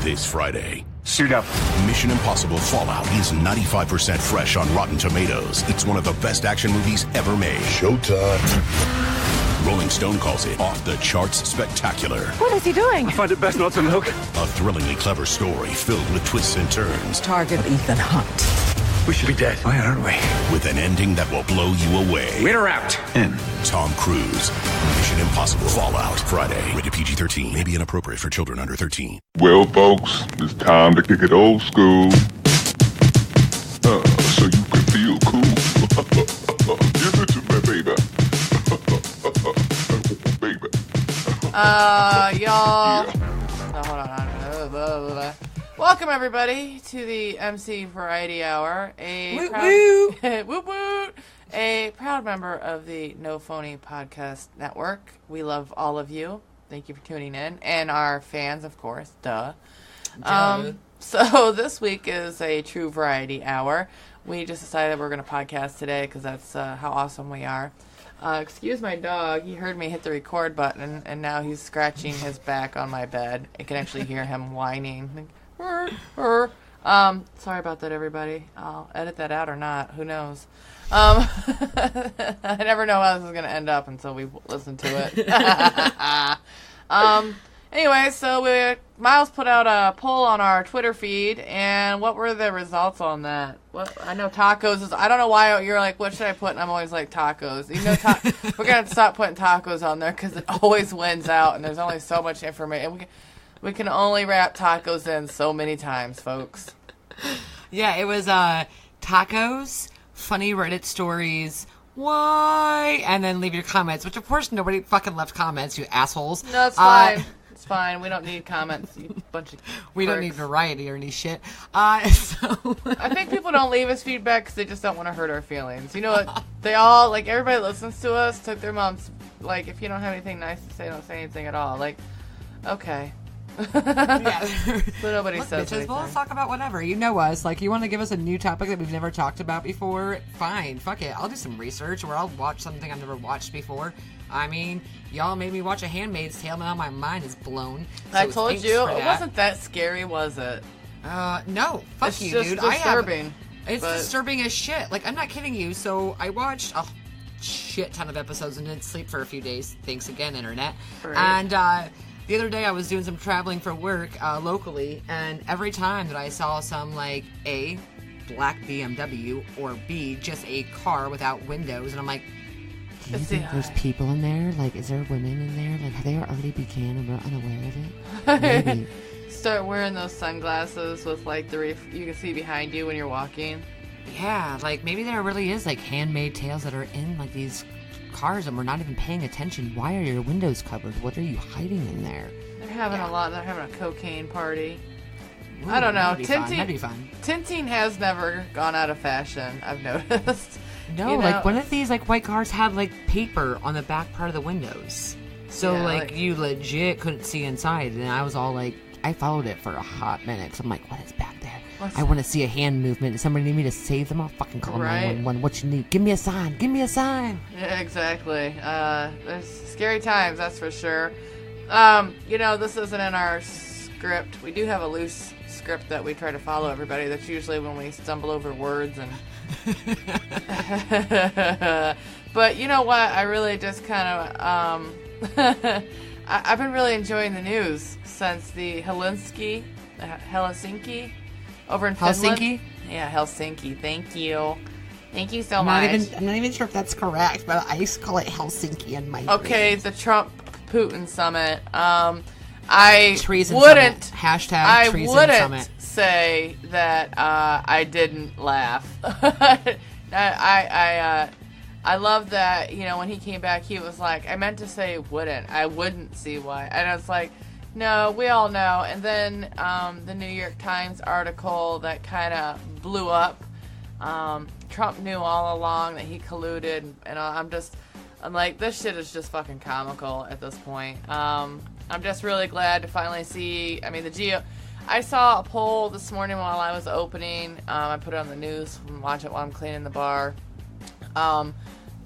this Friday. Shoutout. Mission Impossible Fallout is 95% fresh on Rotten Tomatoes. It's one of the best action movies ever made. Showtime. Rolling Stone calls it off the charts spectacular. What is he doing? I find it best not to look. A thrillingly clever story filled with twists and turns. Target Ethan Hunt. We should be dead. Why aren't we? With an ending that will blow you away. Winner out. In. Tom Cruise. Mission Impossible Fallout. Friday. Rated PG-13. May be inappropriate for children under 13. Well, folks, it's time to kick it old school. So you can feel cool. Give it to me, baby. Baby. Y'all. Yeah. Oh, hold on. Welcome, everybody, to the MC Variety Hour. A proud member of the No Phony Podcast Network. We love all of you. Thank you for tuning in. And our fans, of course. Duh. So this week is a true variety hour. We just decided we're going to podcast today because that's how awesome we are. Excuse my dog. He heard me hit the record button, and now he's scratching his back on my bed. I can actually hear him whining. Sorry about that, everybody. I'll edit that out or not. Who knows? I never know how this is going to end up until we listen to it. Anyway, so Miles put out a poll on our Twitter feed, and what were the results on that? I know tacos is... I don't know why you're like, what should I put? And I'm always like, tacos. You know, we're going to stop putting tacos on there because it always wins out, and there's only so much information. We can only wrap tacos in so many times, folks. Yeah, it was tacos, funny Reddit stories, why, and then leave your comments, which of course nobody fucking left comments, you assholes. No, it's fine. It's fine. We don't need comments, you bunch of We don't pricks. need variety or any shit. I think people don't leave us feedback because they just don't want to hurt our feelings. You know what? They all, like, everybody that listens to us took their mom's, like, if you don't have anything nice to say, don't say anything at all. Like, okay. Yeah. So nobody Look, says bitches, anything. well, let's talk about whatever. You know us. Like, you want to give us a new topic that we've never talked about before? Fine. Fuck it. I'll do some research, or I'll watch something I've never watched before. I mean, y'all made me watch A Handmaid's Tale, now my mind is blown. So I told you, it wasn't that scary, was it? No. Fuck It's you, just dude. disturbing. It's but- disturbing as shit. Like, I'm not kidding you. So, I watched a shit ton of episodes and didn't sleep for a few days. Thanks again, Internet. Right. And, the other day I was doing some traveling for work, locally, and every time that I saw some, like, A, black BMW, or B, just a car without windows, and I'm like, do you think there's people in there? Like, is there women in there? Like, have they already began and we're unaware of it? Maybe. Start wearing those sunglasses with, like, you can see behind you when you're walking. Yeah, like, maybe there really is, like, handmade tales that are in, like, these cars and we're not even paying attention. Why are your windows covered? What are you hiding in there? They're having they're having a cocaine party. Ooh, I don't know. That'd be fun. Tinting has never gone out of fashion, I've noticed. No, you know? like one of these like white cars had like paper on the back part of the windows. So Yeah, like you legit couldn't see inside, and I was all like, I followed it for a hot minute because I'm like, what is back there? I want to see a hand movement. Does somebody need me to save them? I'll fucking call 911. What you need? Give me a sign. Give me a sign. Yeah, exactly. There's scary times, that's for sure. You know, this isn't in our script. We do have a loose script that we try to follow, everybody. That's usually when we stumble over words and... But you know what? I really just kind of... I've been really enjoying the news since the Helsinki over in Finland. Helsinki? Yeah, Helsinki. Thank you. Thank you so much. I'm not even sure if that's correct, but I used to call it Helsinki in my Okay, the Trump-Putin summit. I Treason wouldn't... Summit. Hashtag I Treason wouldn't Summit. say that I didn't laugh. I love that, you know, when he came back, he was like, I meant to say wouldn't. I wouldn't see why. And I was like, no, we all know. And then the New York Times article that kind of blew up, Trump knew all along that he colluded. And I'm like, this shit is just fucking comical at this point. I'm just really glad to finally see, I mean, I saw a poll this morning while I was opening. I put it on the news and watch it while I'm cleaning the bar.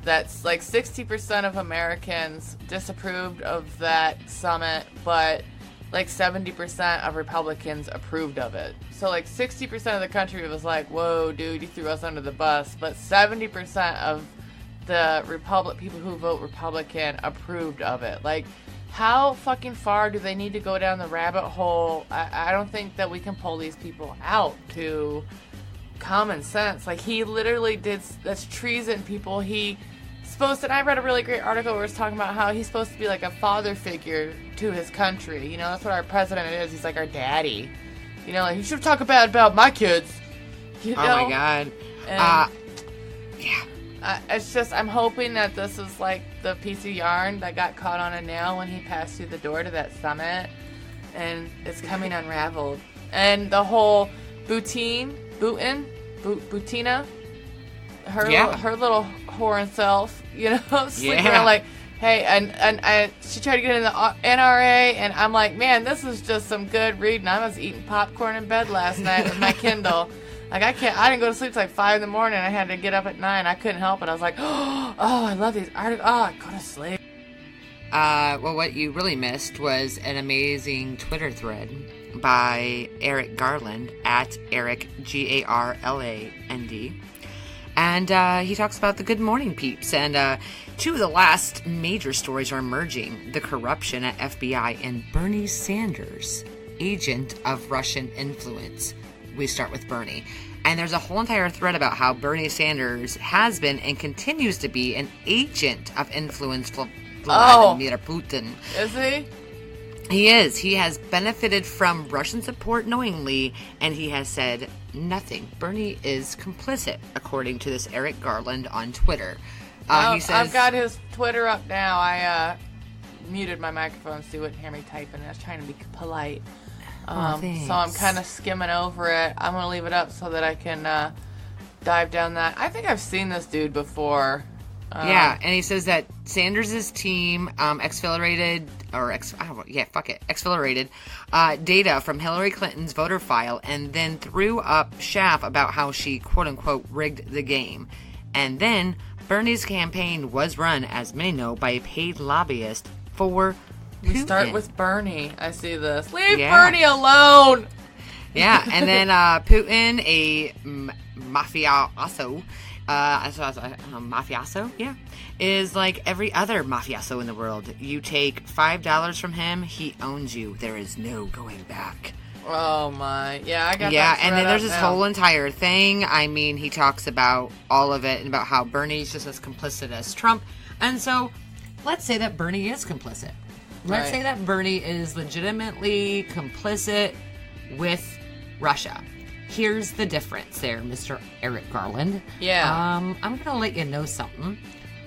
That's like 60% of Americans disapproved of that summit, but like 70% of Republicans approved of it. So like 60% of the country was like, whoa, dude, you threw us under the bus. But 70% of the people who vote Republican approved of it. Like, how fucking far do they need to go down the rabbit hole? I don't think that we can pull these people out to common sense. Like, he literally that's treason, people. And I read a really great article where it's talking about how he's supposed to be like a father figure to his country. You know, that's what our president is. He's like our daddy. You know, like, he should talk about my kids. You know? Oh my God. Yeah. It's just, I'm hoping that this is like the piece of yarn that got caught on a nail when he passed through the door to that summit. And it's coming unraveled. And the whole Butina, her little whore self, you know, sleeping around like, hey, and she tried to get in the NRA, and I'm like, man, this is just some good reading. I was eating popcorn in bed last night with my Kindle. Like, I didn't go to sleep till like 5 in the morning. I had to get up at 9. I couldn't help it. I was like, oh, I love these articles. Oh, I go to sleep. Well, what you really missed was an amazing Twitter thread by Eric Garland at Eric Garland. And he talks about the Good Morning Peeps. And two of the last major stories are emerging. The corruption at FBI and Bernie Sanders, agent of Russian influence. We start with Bernie. And there's a whole entire thread about how Bernie Sanders has been and continues to be an agent of influence for Vladimir Putin. Is he? He is. He has benefited from Russian support knowingly, and he has said nothing. Bernie is complicit, according to this Eric Garland on Twitter. He says, I've got his Twitter up now. I muted my microphone so you wouldn't hear me typing. I was trying to be polite. So I'm kind of skimming over it. I'm going to leave it up so that I can dive down that. I think I've seen this dude before. And he says that Sanders' team exfiltrated data from Hillary Clinton's voter file and then threw up chaff about how she, quote-unquote, rigged the game. And then Bernie's campaign was run, as many know, by a paid lobbyist for We start with Bernie. I see this. Leave Bernie alone! Yeah, and then Putin, a mafioso, is like every other mafioso in the world. You take $5 from him, he owns you. There is no going back. Oh my. Yeah, I got that. Yeah, and then there's this whole entire thing. I mean, he talks about all of it and about how Bernie's just as complicit as Trump. And so, let's say that Bernie is complicit. Let's say that Bernie is legitimately complicit with Russia. Here's the difference there, Mr. Eric Garland. Yeah. I'm going to let you know something.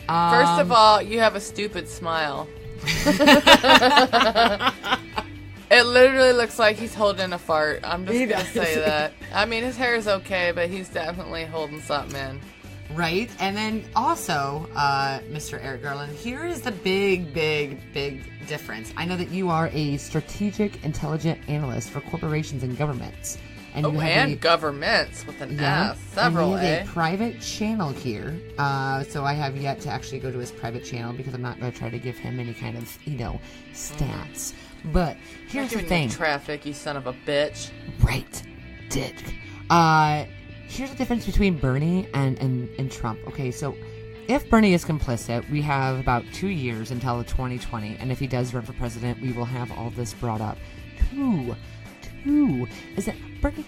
First of all, you have a stupid smile. It literally looks like he's holding a fart. I'm just going to say that. I mean, his hair is okay, but he's definitely holding something in. Right? And then also, Mr. Eric Garland, here is the big difference. I know that you are a strategic intelligence analyst for corporations and governments. And governments with an S. Several, and we have a private channel here. So I have yet to actually go to his private channel because I'm not going to try to give him any kind of, stats. But here's the thing. Traffic, you son of a bitch. Right. Dick. Here's the difference between Bernie and Trump. Okay, so if Bernie is complicit, we have about 2 years until 2020. And if he does run for president, we will have all this brought up. Two is that Bernie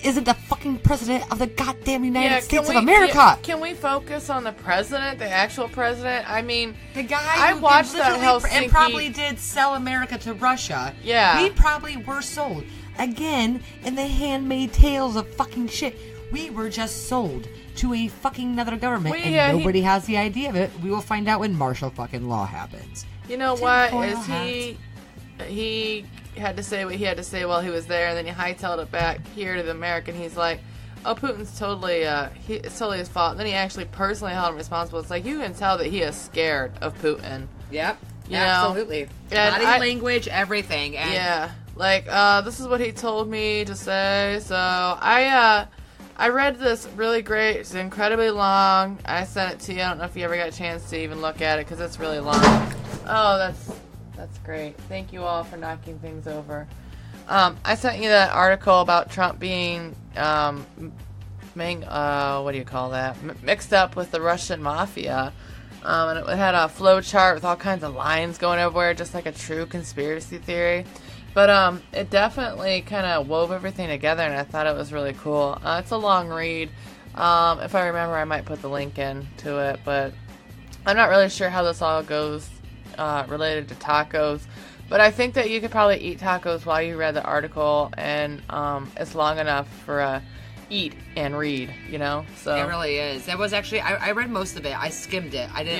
isn't the fucking president of the goddamn United States of America. Can we focus on the president, the actual president? I mean, the guy I who watched that Helsinki and probably did sell America to Russia. Yeah. We probably were sold. Again, in the handmade tales of fucking shit. We were just sold to a fucking another government, and nobody has the idea of it. We will find out when martial fucking law happens. You know what? He had to say what he had to say while he was there, and then he hightailed it back here to the American. He's like, "Oh, Putin's totally, it's totally his fault." And then he actually personally held him responsible. It's like you can tell that he is scared of Putin. Yep, absolutely. Body language, everything. And this is what he told me to say. So I read this really great. It's incredibly long. I sent it to you. I don't know if you ever got a chance to even look at it because it's really long. Oh, that's That's great. Thank you all for knocking things over. I sent you that article about Trump being, mixed up with the Russian mafia. And it had a flow chart with all kinds of lines going everywhere, just like a true conspiracy theory. But it definitely kind of wove everything together, and I thought it was really cool. It's a long read. If I remember, I might put the link in to it, but I'm not really sure how this all goes related to tacos. But I think that you could probably eat tacos while you read the article, and it's long enough for a eat and read, you know? So it really is. It was actually, I read most of it. I skimmed it. I didn't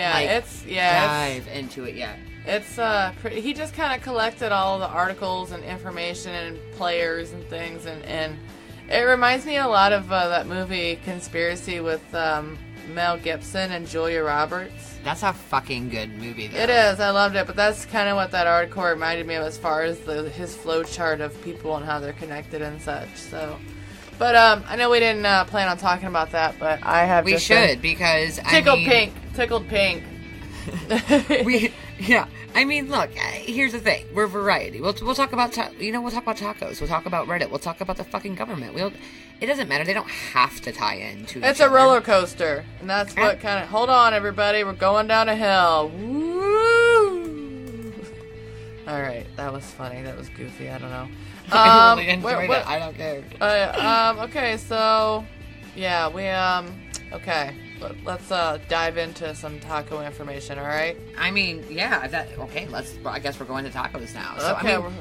dive into it yet. It's pretty, he just kind of collected all of the articles and information and players and things, and it reminds me a lot of that movie Conspiracy with Mel Gibson and Julia Roberts. That's a fucking good movie, though. It is. I loved it, but that's kind of what that article reminded me of as far as his flow chart of people and how they're connected and such. So, but I know we didn't plan on talking about that, but I have. We should because tickled pink. I mean, look. Here's the thing: we're variety. We'll talk about we'll talk about tacos. We'll talk about Reddit. We'll talk about the fucking government. It doesn't matter. They don't have to tie into. It's a roller coaster, and that's what kind of. Hold on, everybody. We're going down a hill. Woo! All right, that was funny. That was goofy. I don't know. I really enjoyed it. I don't care. Okay, so yeah, okay. Let's dive into some taco information, all right? I mean, yeah, okay, I guess we're going to tacos now. So, okay. I mean,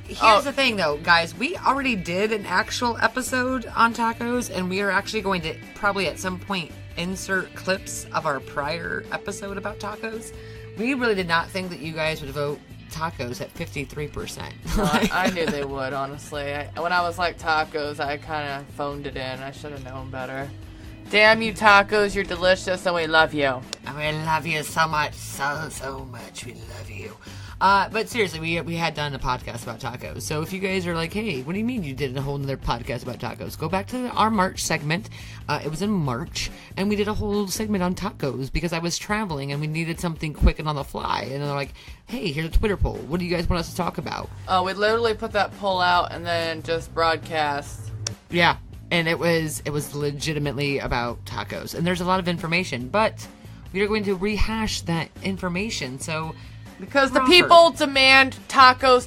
here's the thing, though, guys. We already did an actual episode on tacos, and we are actually going to probably at some point insert clips of our prior episode about tacos. We really did not think that you guys would vote tacos at 53%. I knew they would, honestly. When I was like tacos, I kind of phoned it in. I should have known better. Damn you tacos, you're delicious and we love you. And we love you so much, so much. We love you. But seriously, we had done a podcast about tacos. So if you guys are like, hey, what do you mean you did a whole other podcast about tacos? Go back to our March segment. It was in March, and we did a whole segment on tacos because I was traveling and we needed something quick and on the fly. And they're like, hey, here's a Twitter poll. What do you guys want us to talk about? Oh, we literally put that poll out and then just broadcast. Yeah. And it was legitimately about tacos. And there's a lot of information, but we are going to rehash that information. So, because the people demand tacos.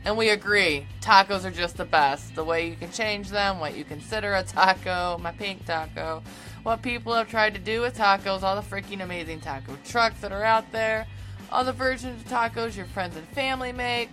And we agree. Tacos are just the best. The way you can change them, what you consider a taco, my pink taco, what people have tried to do with tacos, all the freaking amazing taco trucks that are out there, all the versions of tacos your friends and family make.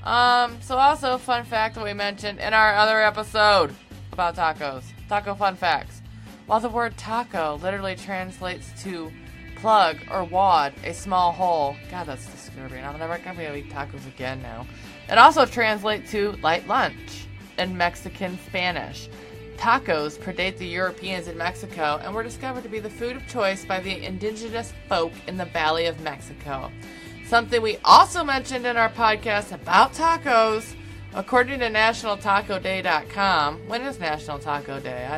So also, fun fact that we mentioned in our other episode about tacos. Taco fun facts. While the word taco literally translates to plug or wad, a small hole. God, that's disturbing. I'm never going to be able to eat tacos again now. It also translates to light lunch in Mexican Spanish. Tacos predate the Europeans in Mexico and were discovered to be the food of choice by the indigenous folk in the Valley of Mexico. Something we also mentioned in our podcast about tacos, according to nationaltacoday.com. When is National Taco Day?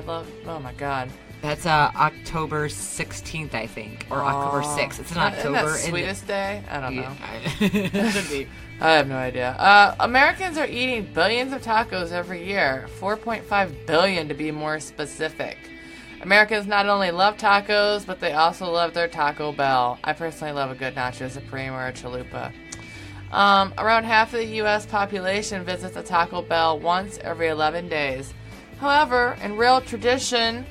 Oh my God. That's October 16th, I think, or October 6th. It's in October. Isn't that Sweetest Day? I don't know. It should be. I have no idea. Americans are eating billions of tacos every year, 4.5 billion to be more specific. Americans not only love tacos, but they also love their Taco Bell. I personally love a good Nacho Supreme or a Chalupa. Around half of the U.S. population visits a Taco Bell once every 11 days. However, in real tradition,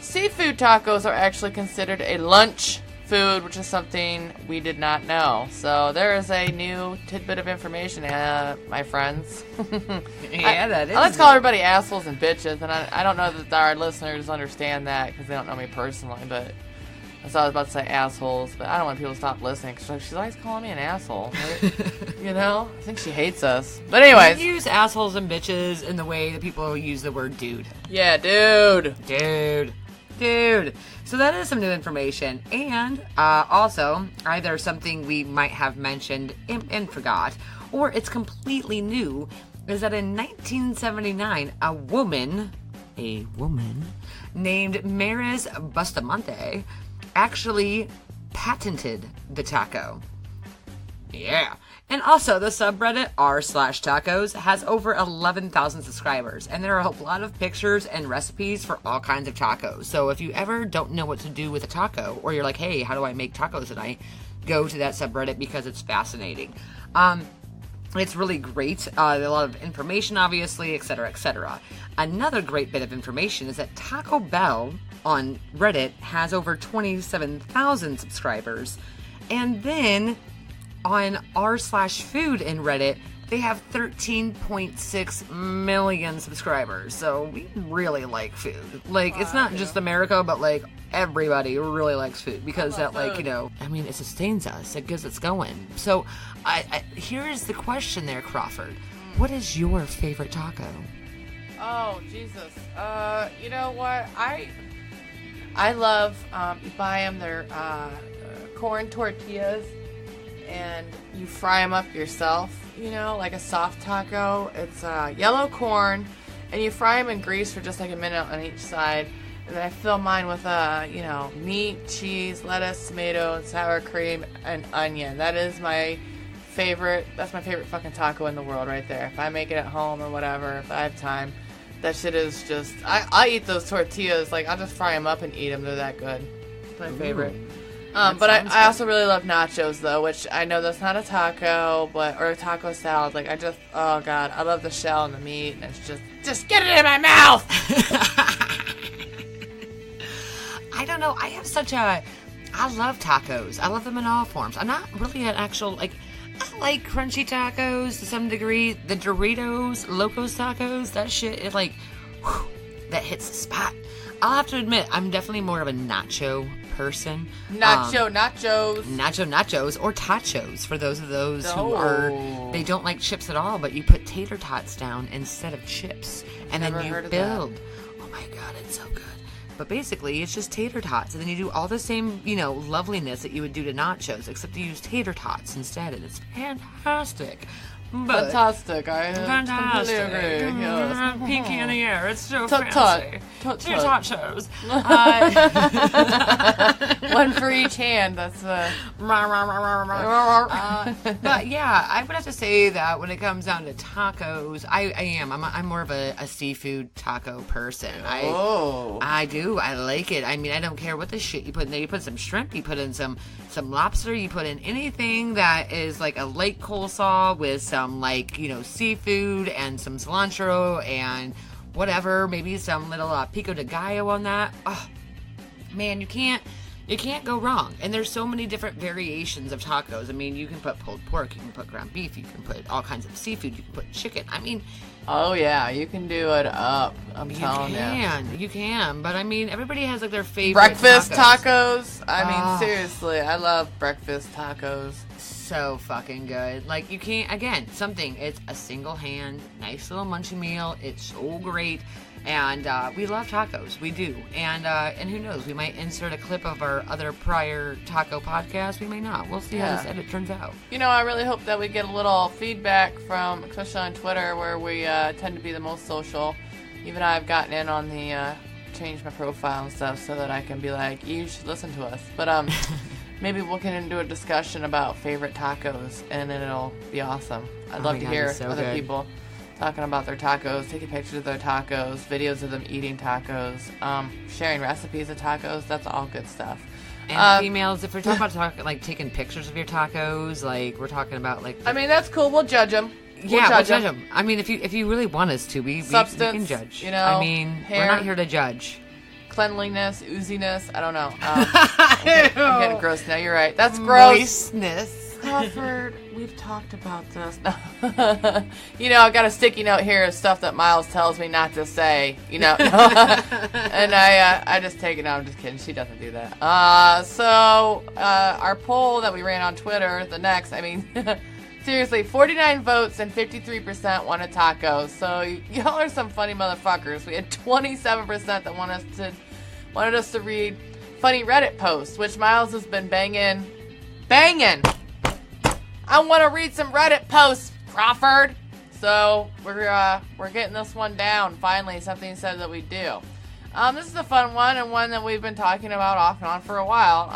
seafood tacos are actually considered a lunch food, which is something we did not know. So there is a new tidbit of information, my friends. Yeah, that is. I like to call everybody assholes and bitches, and I don't know that our listeners understand that because they don't know me personally, but I was about to say assholes, but I don't want people to stop listening because she's always calling me an asshole. Right? You know? I think she hates us. But anyways. We use assholes and bitches in the way that people use the word dude. Yeah, dude. So that is some new information. And also, either something we might have mentioned and forgot, or it's completely new, is that in 1979, a woman named Maris Bustamante actually patented the taco. Yeah. And also, the subreddit r/tacos has over 11,000 subscribers, and there are a lot of pictures and recipes for all kinds of tacos. So if you ever don't know what to do with a taco, or you're like, hey, how do I make tacos tonight? Go to that subreddit because it's fascinating. It's really great. A lot of information, obviously, etc., etc. Another great bit of information is that Taco Bell on Reddit has over 27,000 subscribers. And then on r/food in Reddit, they have 13.6 million subscribers. So we really like food. Like, it's not just America, but like everybody really likes food because that, like, you know, I mean, it sustains us. It gets us going. So here's the question there, Crawford. What is your favorite taco? Oh, Jesus. You know what? I love, you buy them, they're corn tortillas, and you fry them up yourself, you know, like a soft taco. It's yellow corn, and you fry them in grease for just like a minute on each side. And then I fill mine with, you know, meat, cheese, lettuce, tomato, and sour cream, and onion. That is my favorite. That's my favorite fucking taco in the world right there. If I make it at home or whatever, if I have time, that shit is just... I eat those tortillas. Like, I'll just fry them up and eat them. They're that good. It's my favorite. But I also really love nachos, though, which I know that's not a taco, or a taco salad. Like, oh, God, I love the shell and the meat, and it's just get it in my mouth! I don't know. I love tacos. I love them in all forms. I'm not really an actual, like, I like crunchy tacos to some degree. The Doritos, Locos tacos, that shit is like, whew, that hits the spot. I'll have to admit, I'm definitely more of a nacho person. Nachos, or tachos for those who they don't like chips at all, but you put tater tots down instead of chips, and then you build. Oh my God, it's so good. But basically, it's just tater tots, and then you do all the same, you know, loveliness that you would do to nachos, except you use tater tots instead, and it's fantastic. But fantastic, I completely agree. Yes. Pinky in the air, it's so fancy. Two tachos. One for each hand. That's but yeah, I would have to say that when it comes down to tacos, I'm more of a seafood taco person. I do. I like it. I mean, I don't care what the shit you put in there. You put some shrimp, you put in some lobster, you put in anything that is like a light coleslaw with some, like, you know, seafood and some cilantro and whatever, maybe some little pico de gallo on that. Oh man, you can't go wrong. And there's so many different variations of tacos. I mean, you can put pulled pork, you can put ground beef, you can put all kinds of seafood, you can put chicken. I mean, oh yeah, you can do it up. You can. But I mean, everybody has like their favorite breakfast tacos. I mean, seriously, I love breakfast tacos. So fucking good. Like, you can't, again, it's a single hand, nice little munchy meal. It's so great. And we love tacos. We do. And who knows, we might insert a clip of our other prior taco podcast. We may not. We'll see how this edit turns out. You know, I really hope that we get a little feedback from, especially on Twitter, where we tend to be the most social. Even I've gotten in on the change my profile and stuff so that I can be like, you should listen to us. But maybe we'll get into a discussion about favorite tacos, and then it'll be awesome. I'd love to hear other people talking about their tacos, taking pictures of their tacos, videos of them eating tacos, sharing recipes of tacos. That's all good stuff. And females, if we're talking about like taking pictures of your tacos, like we're talking about like... I mean, that's cool. We'll judge them. We'll judge them. I mean, if you really want us to, we can judge. You know, I mean, hair, we're not here to judge. Cleanliness, ooziness, I don't know. I'm getting gross now. You're right. That's gross. Moistness. Crawford, we've talked about this. You know, I got a sticky note here of stuff that Miles tells me not to say. You know, and I just take it. No, I'm just kidding. She doesn't do that. So our poll that we ran on Twitter, seriously, 49 votes and 53% wanted tacos. So y'all are some funny motherfuckers. We had 27% that wanted us to read funny Reddit posts, which Miles has been banging. I want to read some Reddit posts, Crawford. So we're getting this one down. Finally, something said that we do. This is a fun one, and one that we've been talking about off and on for a while.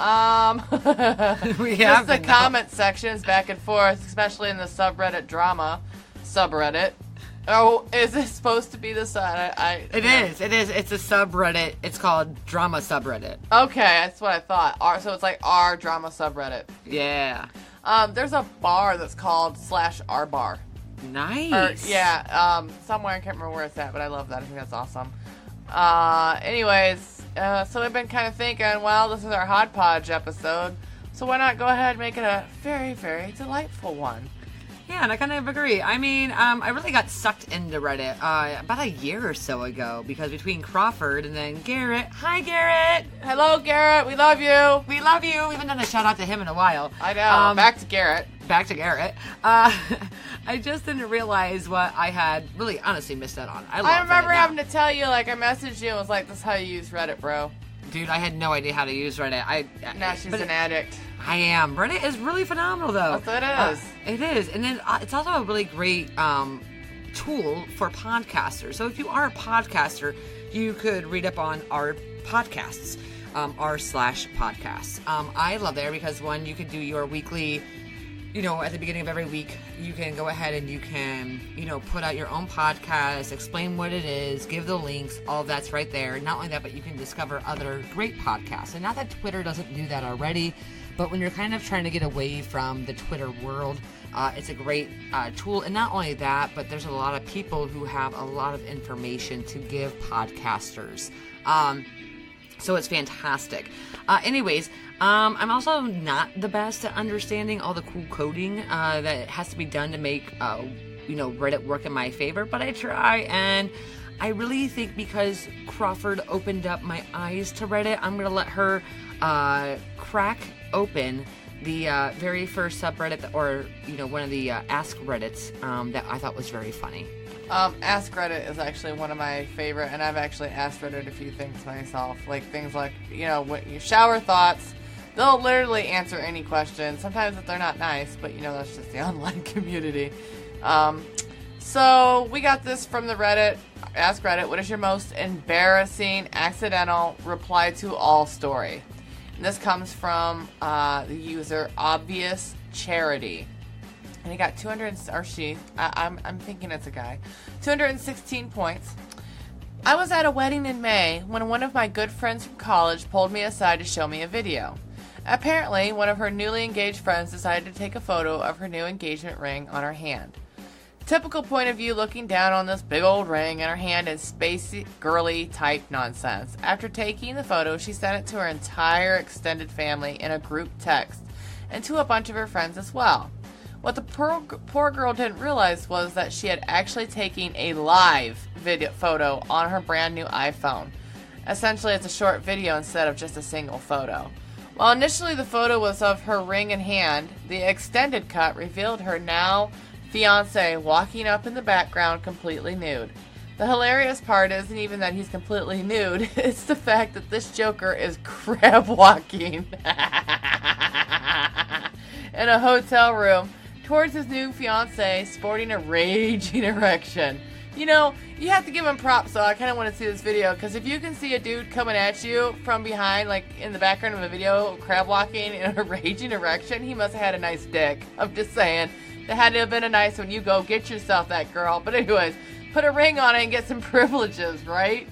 We have just the comment sections back and forth, especially in the subreddit drama subreddit. Oh, is it supposed to be the It is. It's a subreddit. It's called Drama Subreddit. Okay, that's what I thought. So it's like our drama subreddit. Yeah. There's a bar that's called /r bar. Nice. Somewhere, I can't remember where it's at, but I love that. I think that's awesome. So we've been kind of thinking, well, this is our Hodgepodge episode, so why not go ahead and make it a very, very delightful one? Yeah, and I kind of agree. I mean, I really got sucked into Reddit about a year or so ago because between Crawford and then Garrett. Hi, Garrett. Hello, Garrett. We love you. We love you. We haven't done a shout out to him in a while. I know. Back to Garrett. I just didn't realize what I had really honestly missed out on. I remember having to tell you, like, I messaged you and was like, this is how you use Reddit, bro. Dude, I had no idea how to use Reddit. Now she's an addict. I am. Reddit is really phenomenal, though. Yes, it is. It is. And then it's also a really great tool for podcasters. So if you are a podcaster, you could read up on our podcasts, r/podcasts. I love there because, one, you can do your weekly, at the beginning of every week, you can go ahead and you can, put out your own podcast, explain what it is, give the links, all of that's right there. Not only that, but you can discover other great podcasts. And not that Twitter doesn't do that already, but when you're kind of trying to get away from the Twitter world, it's a great tool. And not only that, but there's a lot of people who have a lot of information to give podcasters. So it's fantastic. Anyways, I'm also not the best at understanding all the cool coding that has to be done to make, Reddit work in my favor, but I try, and I really think because Crawford opened up my eyes to Reddit, I'm going to let her crack open the very first subreddit, or, one of the Ask Reddits that I thought was very funny. Ask Reddit is actually one of my favorite, and I've actually asked Reddit a few things myself, like things like, what you shower thoughts. They'll literally answer any question. Sometimes if they're not nice, but that's just the online community. So we got this from the Reddit. Ask Reddit, what is your most embarrassing accidental reply to all story? And this comes from the user Obvious Charity. And he got 216 points. I was at a wedding in May when one of my good friends from college pulled me aside to show me a video. Apparently, one of her newly engaged friends decided to take a photo of her new engagement ring on her hand. Typical point of view looking down on this big old ring in her hand and spacey, girly type nonsense. After taking the photo, she sent it to her entire extended family in a group text and to a bunch of her friends as well. What the poor girl didn't realize was that she had actually taken a live video photo on her brand new iPhone. Essentially, it's a short video instead of just a single photo. While initially the photo was of her ring in hand, the extended cut revealed her now fiance walking up in the background completely nude. The hilarious part isn't even that he's completely nude, it's the fact that this joker is crab walking in a hotel room towards his new fiance, sporting a raging erection. You have to give him props, so I kind of want to see this video, because if you can see a dude coming at you from behind, like in the background of a video, crab walking in a raging erection, he must have had a nice dick. I'm just saying. That had to have been a nice one. You go get yourself that girl. But anyways, put a ring on it and get some privileges, right?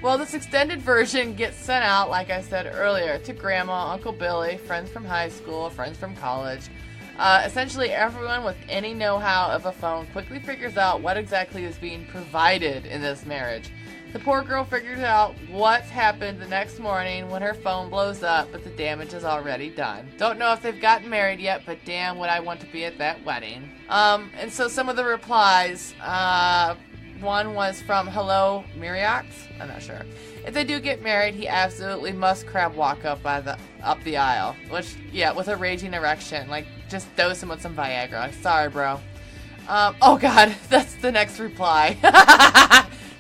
Well, this extended version gets sent out, like I said earlier, to Grandma, Uncle Billy, friends from high school, friends from college. Essentially, everyone with any know-how of a phone quickly figures out what exactly is being provided in this marriage. The poor girl figures out what's happened the next morning when her phone blows up, but the damage is already done. Don't know if they've gotten married yet, but damn would I want to be at that wedding. And so some of the replies, one was from Hello Miriax, I'm not sure. If they do get married, he absolutely must crab walk up the aisle. Which, yeah, with a raging erection. Like, just dose him with some Viagra. Sorry, bro. Oh god, that's the next reply.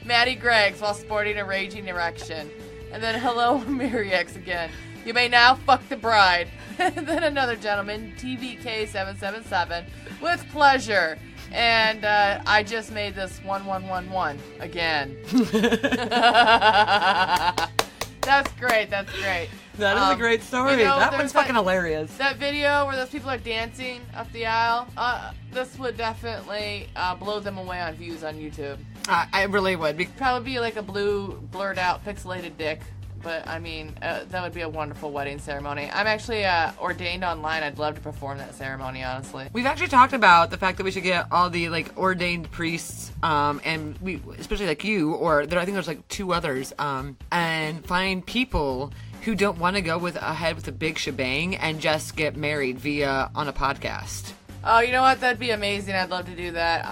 Maddie Greggs while sporting a raging erection. And then Hello Miriax again. You may now fuck the bride. And then another gentleman, TVK777, with pleasure. And I just made this 1111 again. That's great. That's great. That is a great story. That one's fucking hilarious. That video where those people are dancing up the aisle, this would definitely blow them away on views on YouTube. I really would. Probably be like a blue, blurred out, pixelated dick. But, I mean, that would be a wonderful wedding ceremony. I'm actually ordained online. I'd love to perform that ceremony, honestly. We've actually talked about the fact that we should get all the, like, ordained priests, and we, especially like you, or I think there's, like, 2 others, and find people who don't want to go ahead with a big shebang and just get married on a podcast. Oh, you know what? That'd be amazing. I'd love to do that.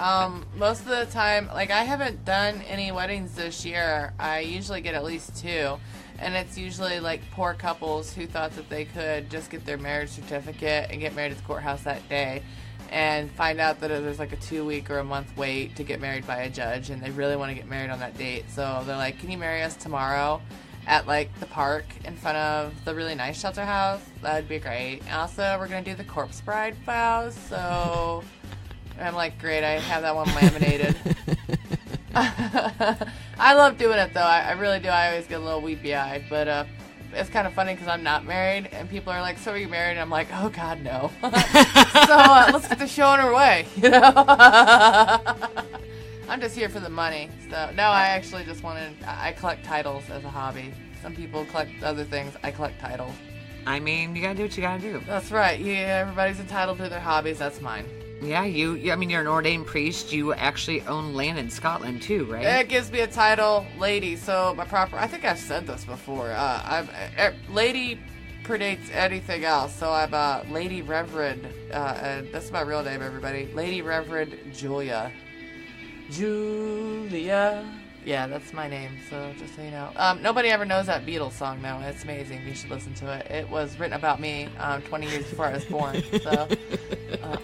Most of the time, like, I haven't done any weddings this year. I usually get at least 2. And it's usually, like, poor couples who thought that they could just get their marriage certificate and get married at the courthouse that day and find out that there's, like, a 2-week or a month wait to get married by a judge, and they really want to get married on that date. So they're like, can you marry us tomorrow at, like, the park in front of the really nice shelter house? That'd be great. And also, we're going to do the corpse bride vows, so I'm like, great, I have that one laminated. I love doing it, though. I really do. I always get a little weepy-eyed, but it's kind of funny because I'm not married, and people are like, so are you married? And I'm like, oh, God, no. So let's get the show on our way, you know? I'm just here for the money. So, no, I actually just I collect titles as a hobby. Some people collect other things. I collect titles. I mean, you gotta do what you gotta do. That's right. Yeah, everybody's entitled to their hobbies. That's mine. Yeah, I mean, you're an ordained priest. You actually own land in Scotland, too, right? It gives me a title, lady. So I think I've said this before. Lady predates anything else. So I'm Lady Reverend, and that's my real name, everybody. Lady Reverend Julia. Yeah, that's my name, so just so you know. Nobody ever knows that Beatles song, though. It's amazing. You should listen to it. It was written about me 20 years before I was born, so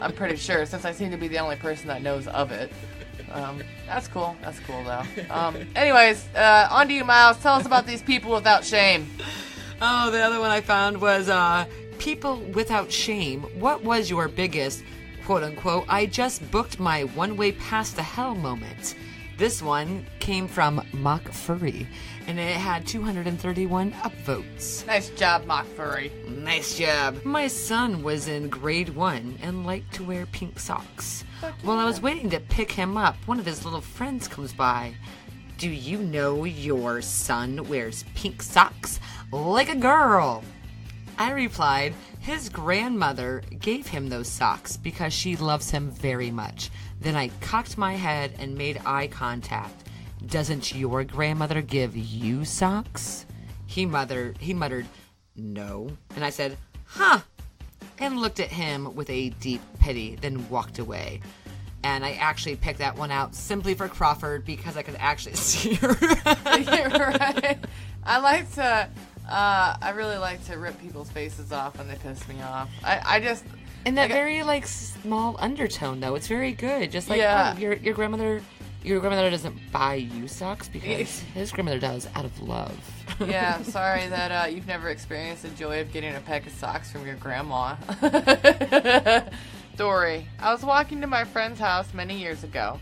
I'm pretty sure, since I seem to be the only person that knows of it. That's cool. That's cool, though. Anyways, on to you, Miles. Tell us about these people without shame. Oh, the other one I found was people without shame. What was your biggest, quote-unquote, I just booked my one-way past the hell moment? This one came from Mock Furry, and it had 231 upvotes. Nice job, Mock Furry. Nice job. My son was in grade 1 and liked to wear pink socks. While I was waiting to pick him up, one of his little friends comes by. Do you know your son wears pink socks like a girl? I replied, his grandmother gave him those socks because she loves him very much. Then I cocked my head and made eye contact. Doesn't your grandmother give you socks? He muttered, no. And I said, huh, and looked at him with a deep pity, then walked away. And I actually picked that one out simply for Crawford because I could actually see her. You're right. I really like to rip people's faces off when they piss me off. I just... In that very, like, small undertone, though. It's very good. Just like, yeah. Oh, your grandmother doesn't buy you socks because his grandmother does out of love. Yeah, sorry that you've never experienced the joy of getting a pack of socks from your grandma. Story. I was walking to my friend's house many years ago.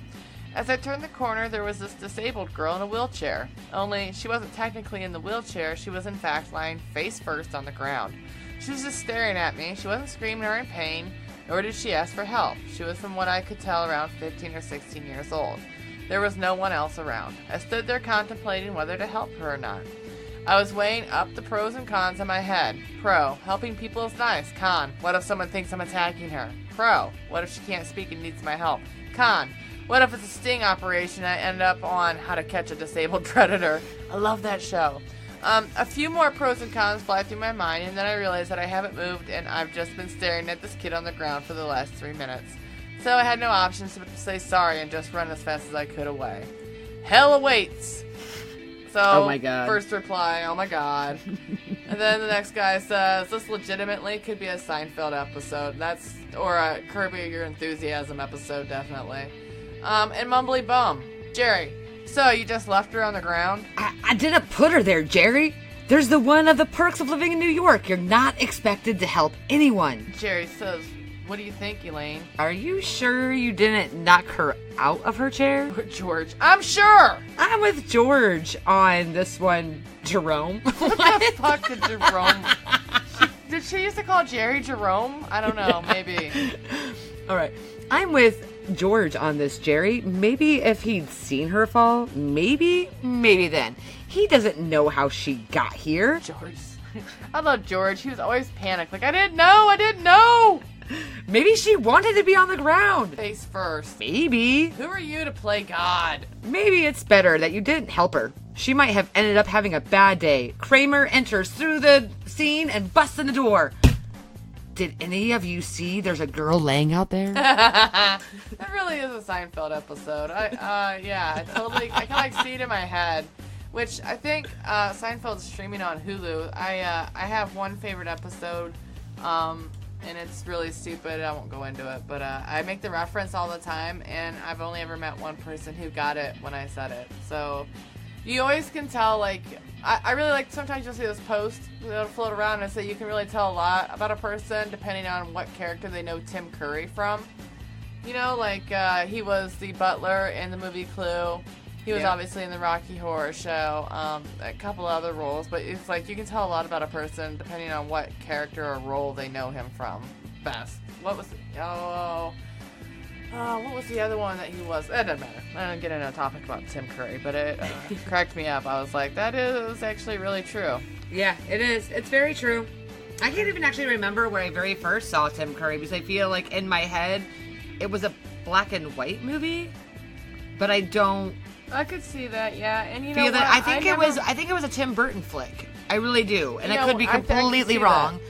As I turned the corner, there was this disabled girl in a wheelchair. Only she wasn't technically in the wheelchair. She was, in fact, lying face first on the ground. She was just staring at me. She wasn't screaming or in pain, nor did she ask for help. She was, from what I could tell, around 15 or 16 years old. There was no one else around. I stood there contemplating whether to help her or not. I was weighing up the pros and cons in my head. Pro, helping people is nice. Con, what if someone thinks I'm attacking her? Pro, what if she can't speak and needs my help? Con, what if it's a sting operation and I end up on How to Catch a Disabled Predator? I love that show. A few more pros and cons fly through my mind, and then I realized that I haven't moved, and I've just been staring at this kid on the ground for the last 3 minutes. So I had no options but to say sorry and just run as fast as I could away. Hell awaits! So, oh my God. First reply, oh my God. And then the next guy says, this legitimately could be a Seinfeld episode. Or a Curb Your Enthusiasm episode, definitely. And Mumbly Bum. Jerry, so you just left her on the ground? I didn't put her there, Jerry. There's the one of the perks of living in New York. You're not expected to help anyone. Jerry says, What do you think, Elaine? Are you sure you didn't knock her out of her chair? George. I'm sure. I'm with George on this one, Jerome. What the fuck did Jerome... Did she used to call Jerry Jerome? I don't know. Maybe. All right. I'm with George on this, Jerry. Maybe if he'd seen her fall, maybe then. He doesn't know how she got here. George. I love George. He was always panicked. Like, I didn't know. Maybe she wanted to be on the ground. Face first. Maybe. Who are you to play God? Maybe it's better that you didn't help her. She might have ended up having a bad day. Kramer enters through the scene and busts in the door. Did any of you see there's a girl laying out there? That really is a Seinfeld episode. I can like see it in my head. Which I think Seinfeld's streaming on Hulu. I have one favorite episode, and it's really stupid. I won't go into it, but I make the reference all the time, and I've only ever met one person who got it when I said it. So you always can tell, like, I really like, sometimes you'll see this post that'll float around and say you can really tell a lot about a person depending on what character they know Tim Curry from. You know, like, he was the butler in the movie Clue. He was obviously in the Rocky Horror Show, a couple other roles, but it's like you can tell a lot about a person depending on what character or role they know him from best. What was what was the other one that he was? It doesn't matter. I don't get into a topic about Tim Curry, but it cracked me up. I was like, that is actually really true. Yeah, it is. It's very true. I can't even actually remember where I very first saw Tim Curry because I feel like in my head it was a black and white movie, but I don't. I could see that, yeah. And you know what? I think it was a Tim Burton flick. I really do, and I could be I completely wrong.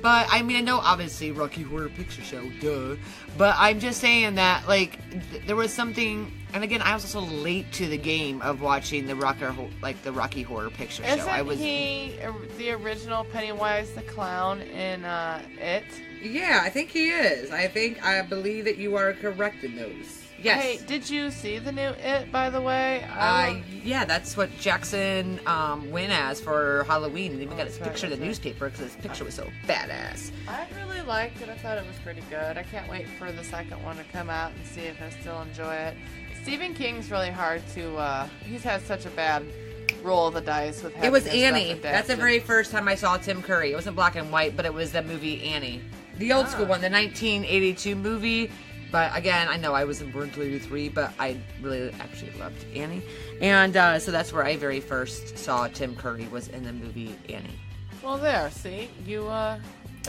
But I mean, I know obviously Rocky Horror Picture Show, duh. But I'm just saying that like there was something, and again, I was also late to the game of watching the Rocky Horror Picture Show. Isn't he the original Pennywise the Clown in It? Yeah, I think he is. I believe that you are correct in those. Yes. Hey, did you see the new It, by the way? Yeah, that's what Jackson went as for Halloween. And even got his picture in the newspaper because his picture was so badass. I really liked it. I thought it was pretty good. I can't wait for the second one to come out and see if I still enjoy it. Stephen King's really hard to... he's had such a bad roll of the dice with having It was his Annie. stuff That's the very first time I saw Tim Curry. It wasn't black and white, but it was the movie Annie. The old school one, the 1982 movie. But again, I know I wasn't born until 83, but I really actually loved Annie. And so that's where I very first saw Tim Curry, was in the movie Annie. Well, there, see? You,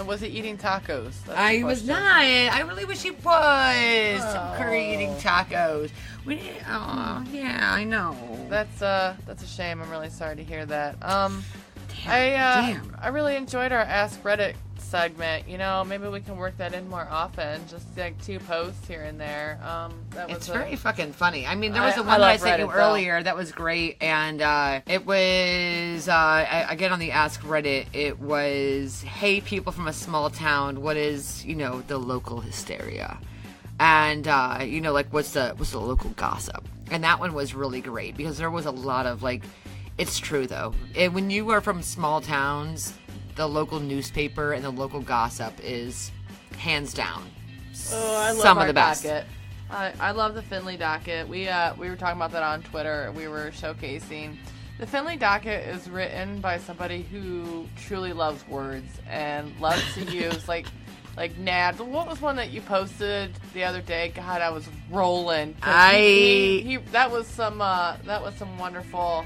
was he eating tacos? I was not. I really wish he was. Tim Curry eating tacos. Yeah, I know. That's a shame. I'm really sorry to hear that. I really enjoyed our Ask Reddit segment. You know, maybe we can work that in more often. Just like 2 posts here and there. It's very fucking funny. I mean, there was the one that I sent you earlier that was great, and it was again on the Ask Reddit. It was, hey, people from a small town, what is the local hysteria, and like what's the local gossip? And that one was really great because there was a lot of like, it's true though. When you are from small towns, the local newspaper and the local gossip is hands down I love some our of the best. Docket. I love the Finley Docket. We were talking about that on Twitter. We were showcasing. The Finley Docket is written by somebody who truly loves words and loves to use like nabbed. What was one that you posted the other day? God, I was rolling. That was some wonderful.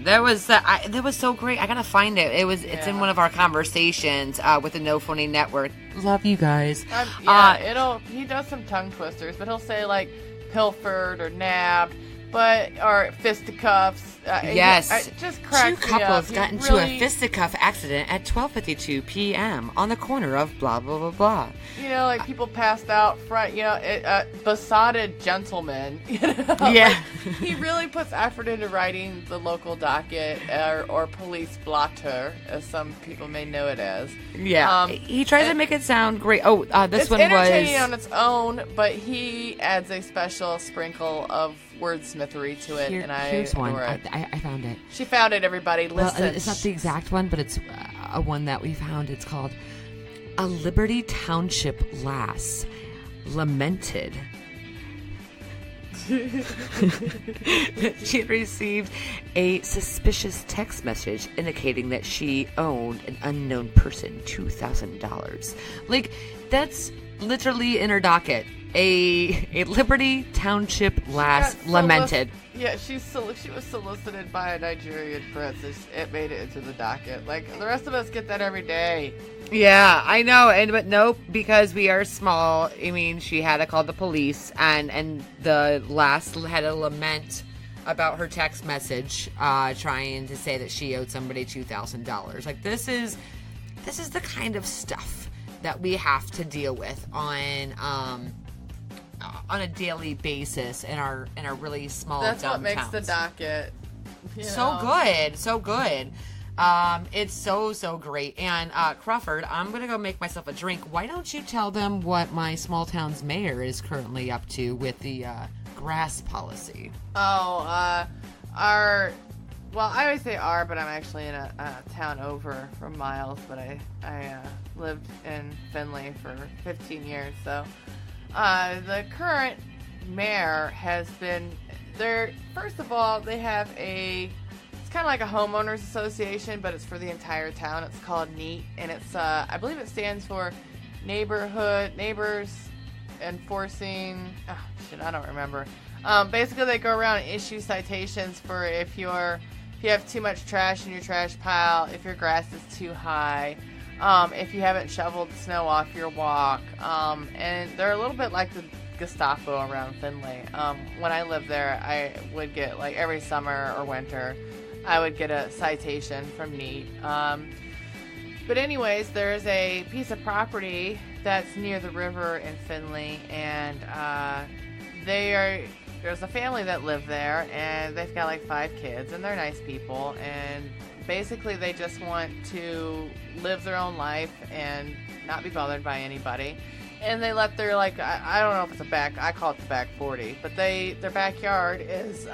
That was so great. I gotta find it. It's in one of our conversations with the No Phony Network. Love you guys. He does some tongue twisters, but he'll say like pilfered or nabbed, or fisticuffs. Yes. It just cracks me up. 2 couples got into a fisticuff accident at 12:52 p.m. on the corner of blah blah blah blah. Like people passed out front. Besotted gentlemen. Yeah. Like, he really puts effort into writing the local docket or police blotter, as some people may know it as. Yeah. He tries to make it sound great. Oh, this one was. It's entertaining on its own, but he adds a special sprinkle of wordsmithery to it, and here's adore one. it. I found it. She found it, everybody. Listen. Well, it's not the exact one, but it's a one that we found. It's called A Liberty Township lass lamented that she had received a suspicious text message indicating that she owed an unknown person $2,000. Like, that's literally in her docket. A Liberty Township lass lamented. Yeah, she was solicited by a Nigerian prince. It made it into the docket. Like, the rest of us get that every day. Yeah, I know, but nope, because we are small. I mean, she had to call the police, and the lass had a lament about her text message, trying to say that she owed somebody $2,000. Like, this is the kind of stuff that we have to deal with on a daily basis in our really small. That's dumb what makes towns. the docket. So good. It's so great. And Crawford, I'm gonna go make myself a drink. Why don't you tell them what my small town's mayor is currently up to with the grass policy? I always say our, but I'm actually in a town over from Miles. But I lived in Findlay for 15 years, so the current mayor has been there. First of all, they have it's kind of like a homeowners association, but it's for the entire town. It's called NEAT, and it's I believe it stands for Neighbors Enforcing. Oh shit, I don't remember. Basically, they go around and issue citations for if you have too much trash in your trash pile, if your grass is too high, if you haven't shoveled the snow off your walk, and they're a little bit like the Gestapo around Findlay. When I lived there, I would get, like, every summer or winter, I would get a citation from NEAT. But anyways, there's a piece of property that's near the river in Findlay, and there's a family that live there, and they've got like 5 kids, and they're nice people, and basically they just want to live their own life and not be bothered by anybody. And they let their, like, I don't know if it's I call it the back 40, but their backyard is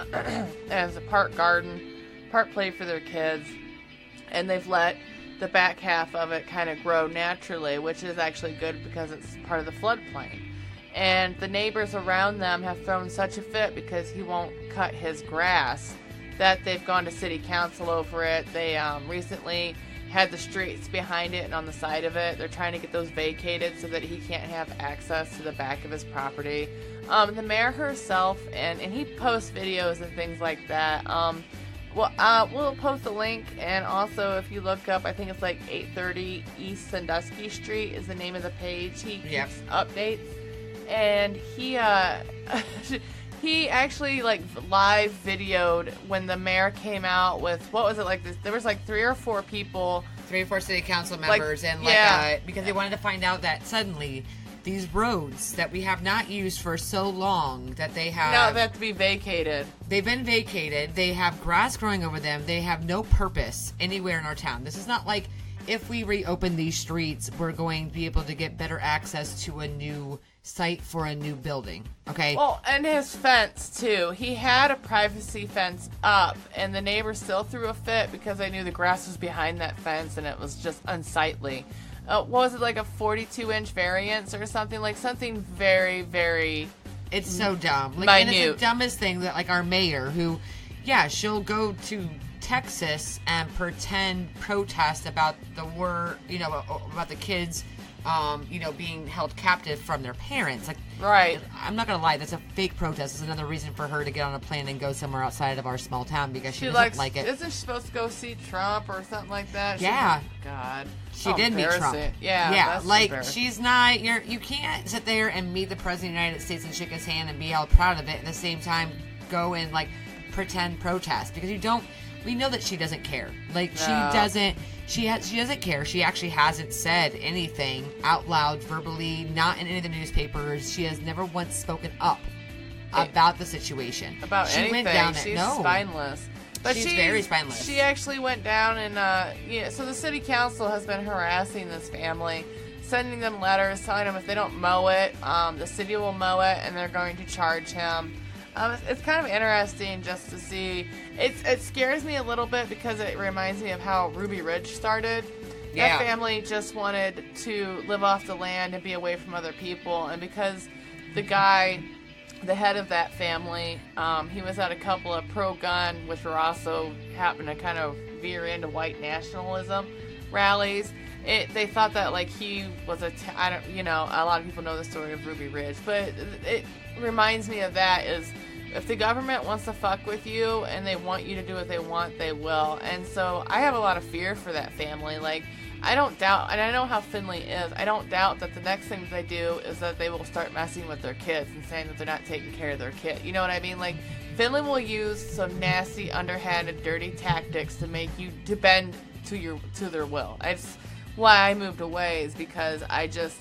as a park garden, park play for their kids, and they've let the back half of it kind of grow naturally, which is actually good because it's part of the floodplain. And the neighbors around them have thrown such a fit because he won't cut his grass that they've gone to city council over it. They recently had the streets behind it and on the side of it. They're trying to get those vacated so that he can't have access to the back of his property. The mayor herself, and he posts videos and things like that. We'll post a link, and also if you look up, I think it's like 830 East Sandusky Street is the name of the page. He keeps updates, and he actually, like, live videoed when the mayor came out with, what was it, like, this? There was like 3 or 4 people, 3 or 4 city council members, and because they wanted to find out that suddenly these roads that we have not used for so long that they have to be vacated. They've been vacated. They have grass growing over them. They have no purpose anywhere in our town. This is not like if we reopen these streets, we're going to be able to get better access to a new site for a new building. Okay. Well, and his fence too. He had a privacy fence up, and the neighbors still threw a fit because they knew the grass was behind that fence, and it was just unsightly. What was it, like a 42-inch variance or something? Like something very, very. It's so dumb. Like, minute. And it's the dumbest thing that, like, our mayor, who, yeah, she'll go to Texas and pretend protest about the war, about the kids, being held captive from their parents. Like, right. I'm not gonna lie, that's a fake protest. It's another reason for her to get on a plane and go somewhere outside of our small town because she doesn't like it. Isn't she supposed to go see Trump or something like that? Yeah. God. She did meet Trump. Yeah. Like, she's not. You can't sit there and meet the president of the United States and shake his hand and be all proud of it. At the same time, go and, like, pretend protest because you don't. We know that she doesn't care. Like, no. She doesn't care. She actually hasn't said anything out loud, verbally, not in any of the newspapers. She has never once spoken up about the situation. About she anything. Went down She's spineless. But she's very spineless. She actually went down and, so the city council has been harassing this family, sending them letters telling them if they don't mow it, the city will mow it and they're going to charge him. It's kind of interesting just to see. It scares me a little bit because it reminds me of how Ruby Ridge started. That family just wanted to live off the land and be away from other people. And because the guy, the head of that family, he was at a couple of pro-gun, which were also happened to kind of veer into white nationalism rallies. They thought that like he was a lot of people know the story of Ruby Ridge, but it reminds me of that is if the government wants to fuck with you and they want you to do what they want, they will. And so I have a lot of fear for that family. Like, I don't doubt, and I know how Finley is, I don't doubt that the next thing they do is that they will start messing with their kids and saying that they're not taking care of their kid. You know what I mean? Like, Finley will use some nasty, underhanded, dirty tactics to make you to bend to their will. It's why I moved away, is because I just,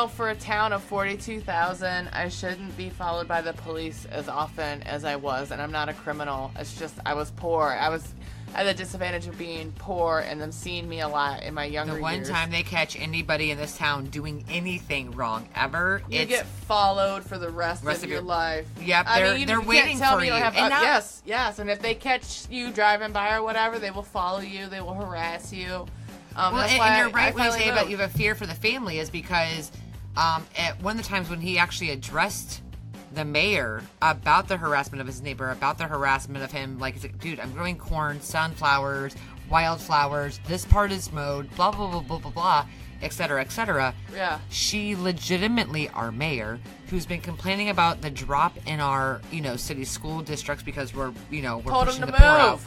for a town of 42,000, I shouldn't be followed by the police as often as I was, and I'm not a criminal. It's just I was poor. I was at the disadvantage of being poor and them seeing me a lot in my younger years. The one time they catch anybody in this town doing anything wrong ever, you get followed for the rest of your life. Yep, they're waiting for you. Yes, and if they catch you driving by or whatever, they will follow you. They will harass you. And you're right when you say that you have a fear for the family is because at one of the times when he actually addressed the mayor about the harassment of his neighbor, about the harassment of him, like, he's like, dude, I'm growing corn, sunflowers, wildflowers, this part is mowed, blah, blah, blah, blah, blah, blah, et cetera, et cetera. Yeah. She legitimately, our mayor, who's been complaining about the drop in our, city school districts because we're pushing the poor out.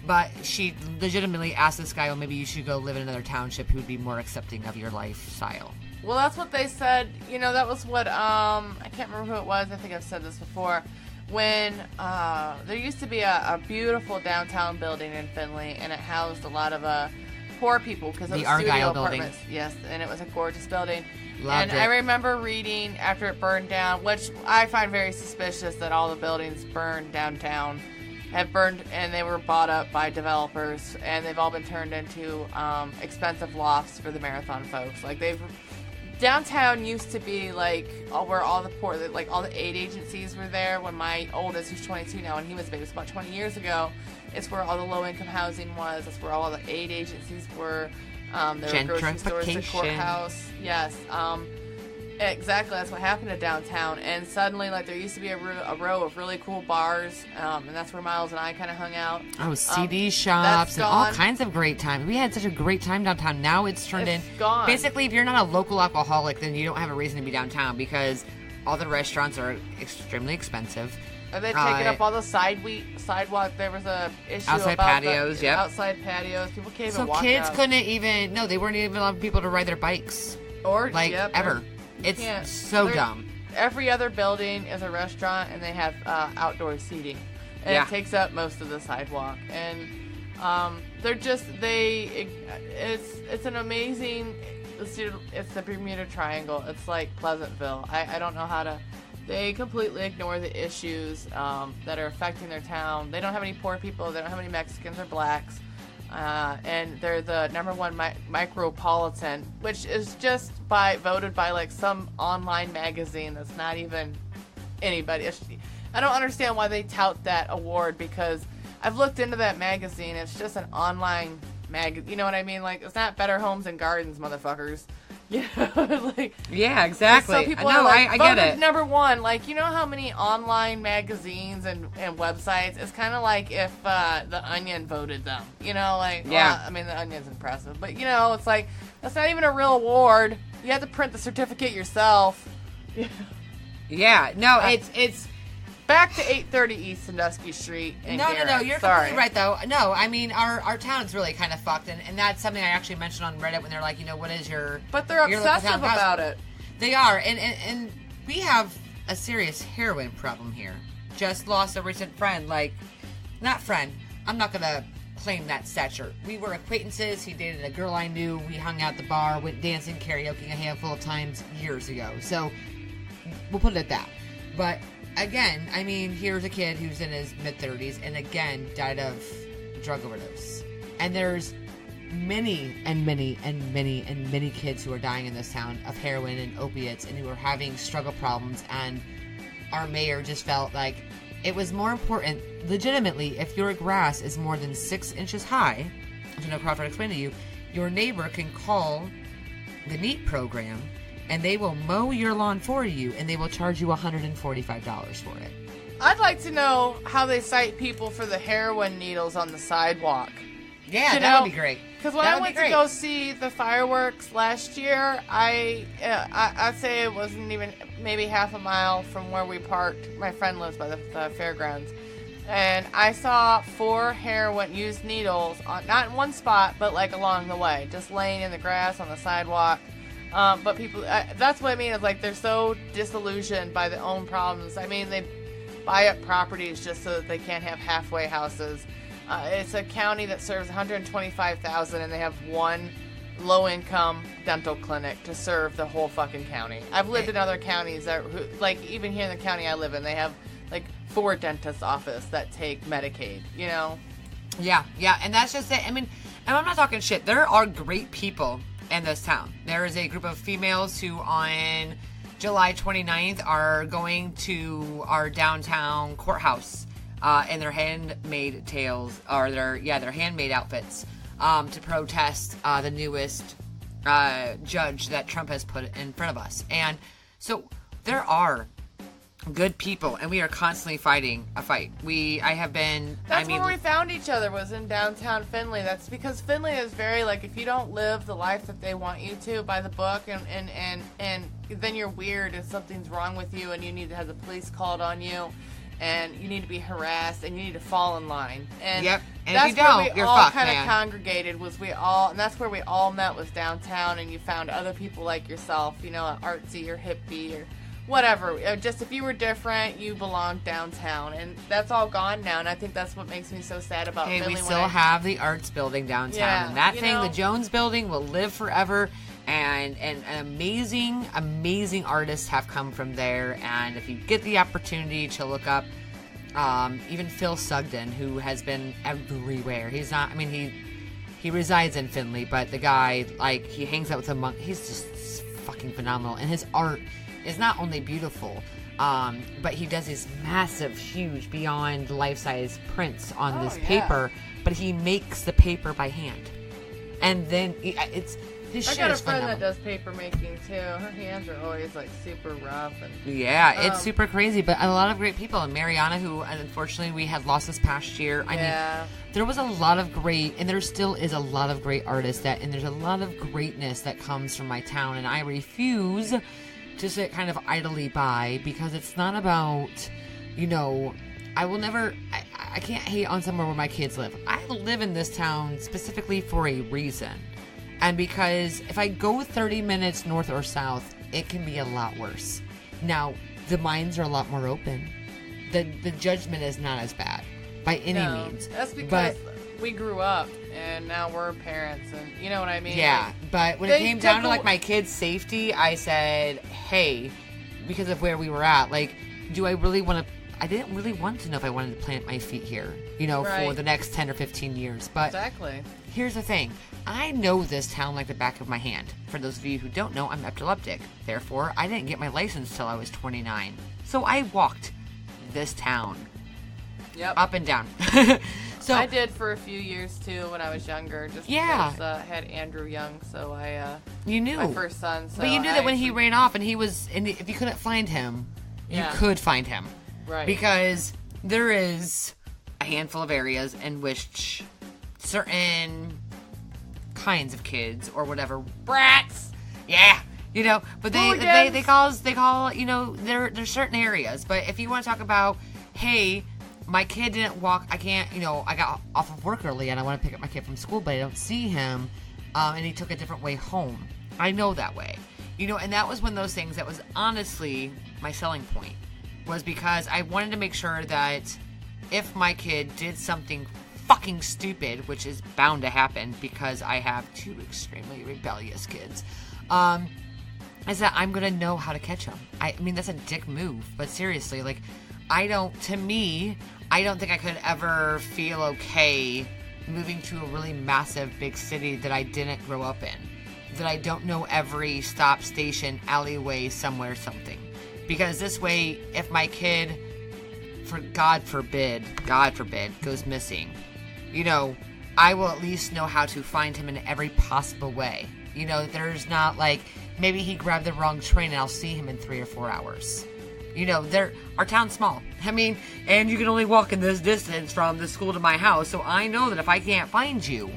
But she legitimately asked this guy, well, maybe you should go live in another township who would be more accepting of your lifestyle. Well, that's what they said. That was what, I can't remember who it was. I think I've said this before. When there used to be a beautiful downtown building in Findlay, and it housed a lot of poor people because it was studio apartments. Yes, and it was a gorgeous building. Loved it. I remember reading after it burned down, which I find very suspicious that all the buildings burned downtown. Have burned, and they were bought up by developers, and they've all been turned into expensive lofts for the marathon folks. Like, downtown used to be like where all the poor, like all the aid agencies were there. When my oldest, who's 22 now, and he was a baby, it was about 20 years ago. It's where all the low-income housing was. It's where all the aid agencies were. There were grocery stores, the courthouse. Yes. Exactly, that's what happened to downtown. And suddenly, like, there used to be a row of really cool bars, and that's where Miles and I kind of hung out. Oh, CD shops and all kinds of great times. We had such a great time downtown. Now it's turned gone. Basically, if you're not a local alcoholic, then you don't have a reason to be downtown because all the restaurants are extremely expensive. Are they taking up all the sidewalk? There was a issue outside about patios. Yep. Outside patios. People can't even walk kids out. couldn't even. No, they weren't even allowing people to ride their bikes. Ever. It's so dumb. Every other building is a restaurant, and they have outdoor seating, and it takes up most of the sidewalk. And it's an amazing. It's the Bermuda Triangle. It's like Pleasantville. I don't know how to. They completely ignore the issues that are affecting their town. They don't have any poor people. They don't have any Mexicans or blacks. And they're the #1 micropolitan, which is just voted by like some online magazine that's not even anybody. I don't understand why they tout that award, because I've looked into that magazine. It's just an online magazine. You know what I mean? Like, it's not Better Homes and Gardens, motherfuckers. Yeah, exactly. So people I get it. #1, like, you know how many online magazines and websites? It's kind of like if The Onion voted them. Well, I mean, The Onion's impressive, but it's like that's not even a real award. You have to print the certificate yourself. Yeah, no, it's. Back to 830 East Sandusky Street. No, you're completely right, though. No, I mean, our town is really kind of fucked, and that's something I actually mentioned on Reddit when they're like, what is your... But they're obsessive about it. They are, and we have a serious heroin problem here. Just lost a recent friend, not friend, I'm not going to claim that stature. We were acquaintances, he dated a girl I knew, we hung out at the bar, went dancing, karaoke a handful of times years ago, so we'll put it at that. But... again, I mean, here's a kid who's in his mid-30s and again died of drug overdose. And there's many and many and many and many kids who are dying in this town of heroin and opiates and who are having struggle problems. And our mayor just felt like it was more important, legitimately, if your grass is more than 6 inches high, which I know Crawford explained to you, your neighbor can call the NEAT program, and they will mow your lawn for you, and they will charge you $145 for it. I'd like to know how they cite people for the heroin needles on the sidewalk. Yeah, that would be great. Because when I went to go see the fireworks last year, I'd say it wasn't even maybe half a mile from where we parked. My friend lives by the fairgrounds. And I saw 4 heroin used needles, not in one spot, but like along the way, just laying in the grass on the sidewalk. But people, that's what I mean, is like they're so disillusioned by their own problems. I mean, they buy up properties just so that they can't have halfway houses. It's a county that serves 125,000, and they have one low-income dental clinic to serve the whole fucking county. I've lived in other counties that, like even here in the county I live in, they have like 4 dentist offices that take Medicaid. You know? Yeah, and that's just it. I mean, and I'm not talking shit. There are great people in this town. There is a group of females who on July 29th are going to our downtown courthouse in their handmade tails, or their handmade outfits, to protest the newest judge that Trump has put in front of us. And so there are good people, and we are constantly fighting a fight. That's where we found each other, was in downtown Findlay. That's because Findlay is very, like, if you don't live the life that they want you to by the book, and then you're weird and something's wrong with you, and you need to have the police called on you, and you need to be harassed, and you need to fall in line. And yep. And that's if you don't, where we you're all fucked, kind of man. congregated, and that's where we all met, was downtown, and you found other people like yourself, you know, artsy or hippie or whatever. Just if you were different, you belonged downtown, and that's all gone now. And I think that's what makes me so sad about Philly. We still have the arts building downtown, and that thing, the Jones Building, will live forever. And amazing artists have come from there. And if you get the opportunity to look up, even Phil Sugden, who has been everywhere. He's not. I mean, he resides in Findlay, but the guy, like, he hangs out with the monk. He's just fucking phenomenal, and his art is not only beautiful, but he does these massive, huge, beyond life-size prints on this paper, but he makes the paper by hand. And then it's his shit. I got a is friend phenomenal. that does paper making too. Her hands are always like super rough. And it's super crazy, but a lot of great people. And Mariana, who unfortunately we had lost this past year. I mean, there was a lot of great, and there still is a lot of great artists and there's a lot of greatness that comes from my town, and I refuse to sit kind of idly by, because it's not about, you know, I can't hate on somewhere where my kids live. I live in this town specifically for a reason. And because if I go 30 minutes north or south, it can be a lot worse. Now, the minds are a lot more open. The judgment is not as bad by any means. That's because we grew up, and now we're parents, and you know what I mean? Yeah, like, but when it came down to, like, my kids' safety, I said, hey, because of where we were at, like, do I really want to... I didn't really want to know if I wanted to plant my feet here, you know, for the next 10 or 15 years. But exactly. Here's the thing. I know this town like the back of my hand. For those of you who don't know, I'm epileptic. Therefore, I didn't get my license till I was 29. So I walked this town. Yep. Up and down. So I did for a few years too when I was younger. Just because I had Andrew Young, so you knew my first son. So but you knew that when he ran off, and if you couldn't find him, you could find him, right? Because there is a handful of areas in which certain kinds of kids or whatever brats, you know, but they call you know, there's certain areas. But if you want to talk about, hey, my kid didn't walk, I can't, you know, I got off of work early and I want to pick up my kid from school, but I don't see him, and he took a different way home. I know that way, you know, and that was one of those things that was honestly my selling point, was because I wanted to make sure that if my kid did something fucking stupid, which is bound to happen because I have 2 extremely rebellious kids, is that I'm gonna know how to catch them. I mean, that's a dick move, but seriously, like, I don't think I could ever feel okay moving to a really massive big city that I didn't grow up in, that I don't know every stop, station, alleyway, somewhere, something. Because this way, if my kid, for God forbid, goes missing, you know, I will at least know how to find him in every possible way. You know, there's not like, maybe he grabbed the wrong train and I'll see him in 3 or 4 hours. You know, our town's small. I mean, and you can only walk in this distance from the school to my house, so I know that if I can't find you,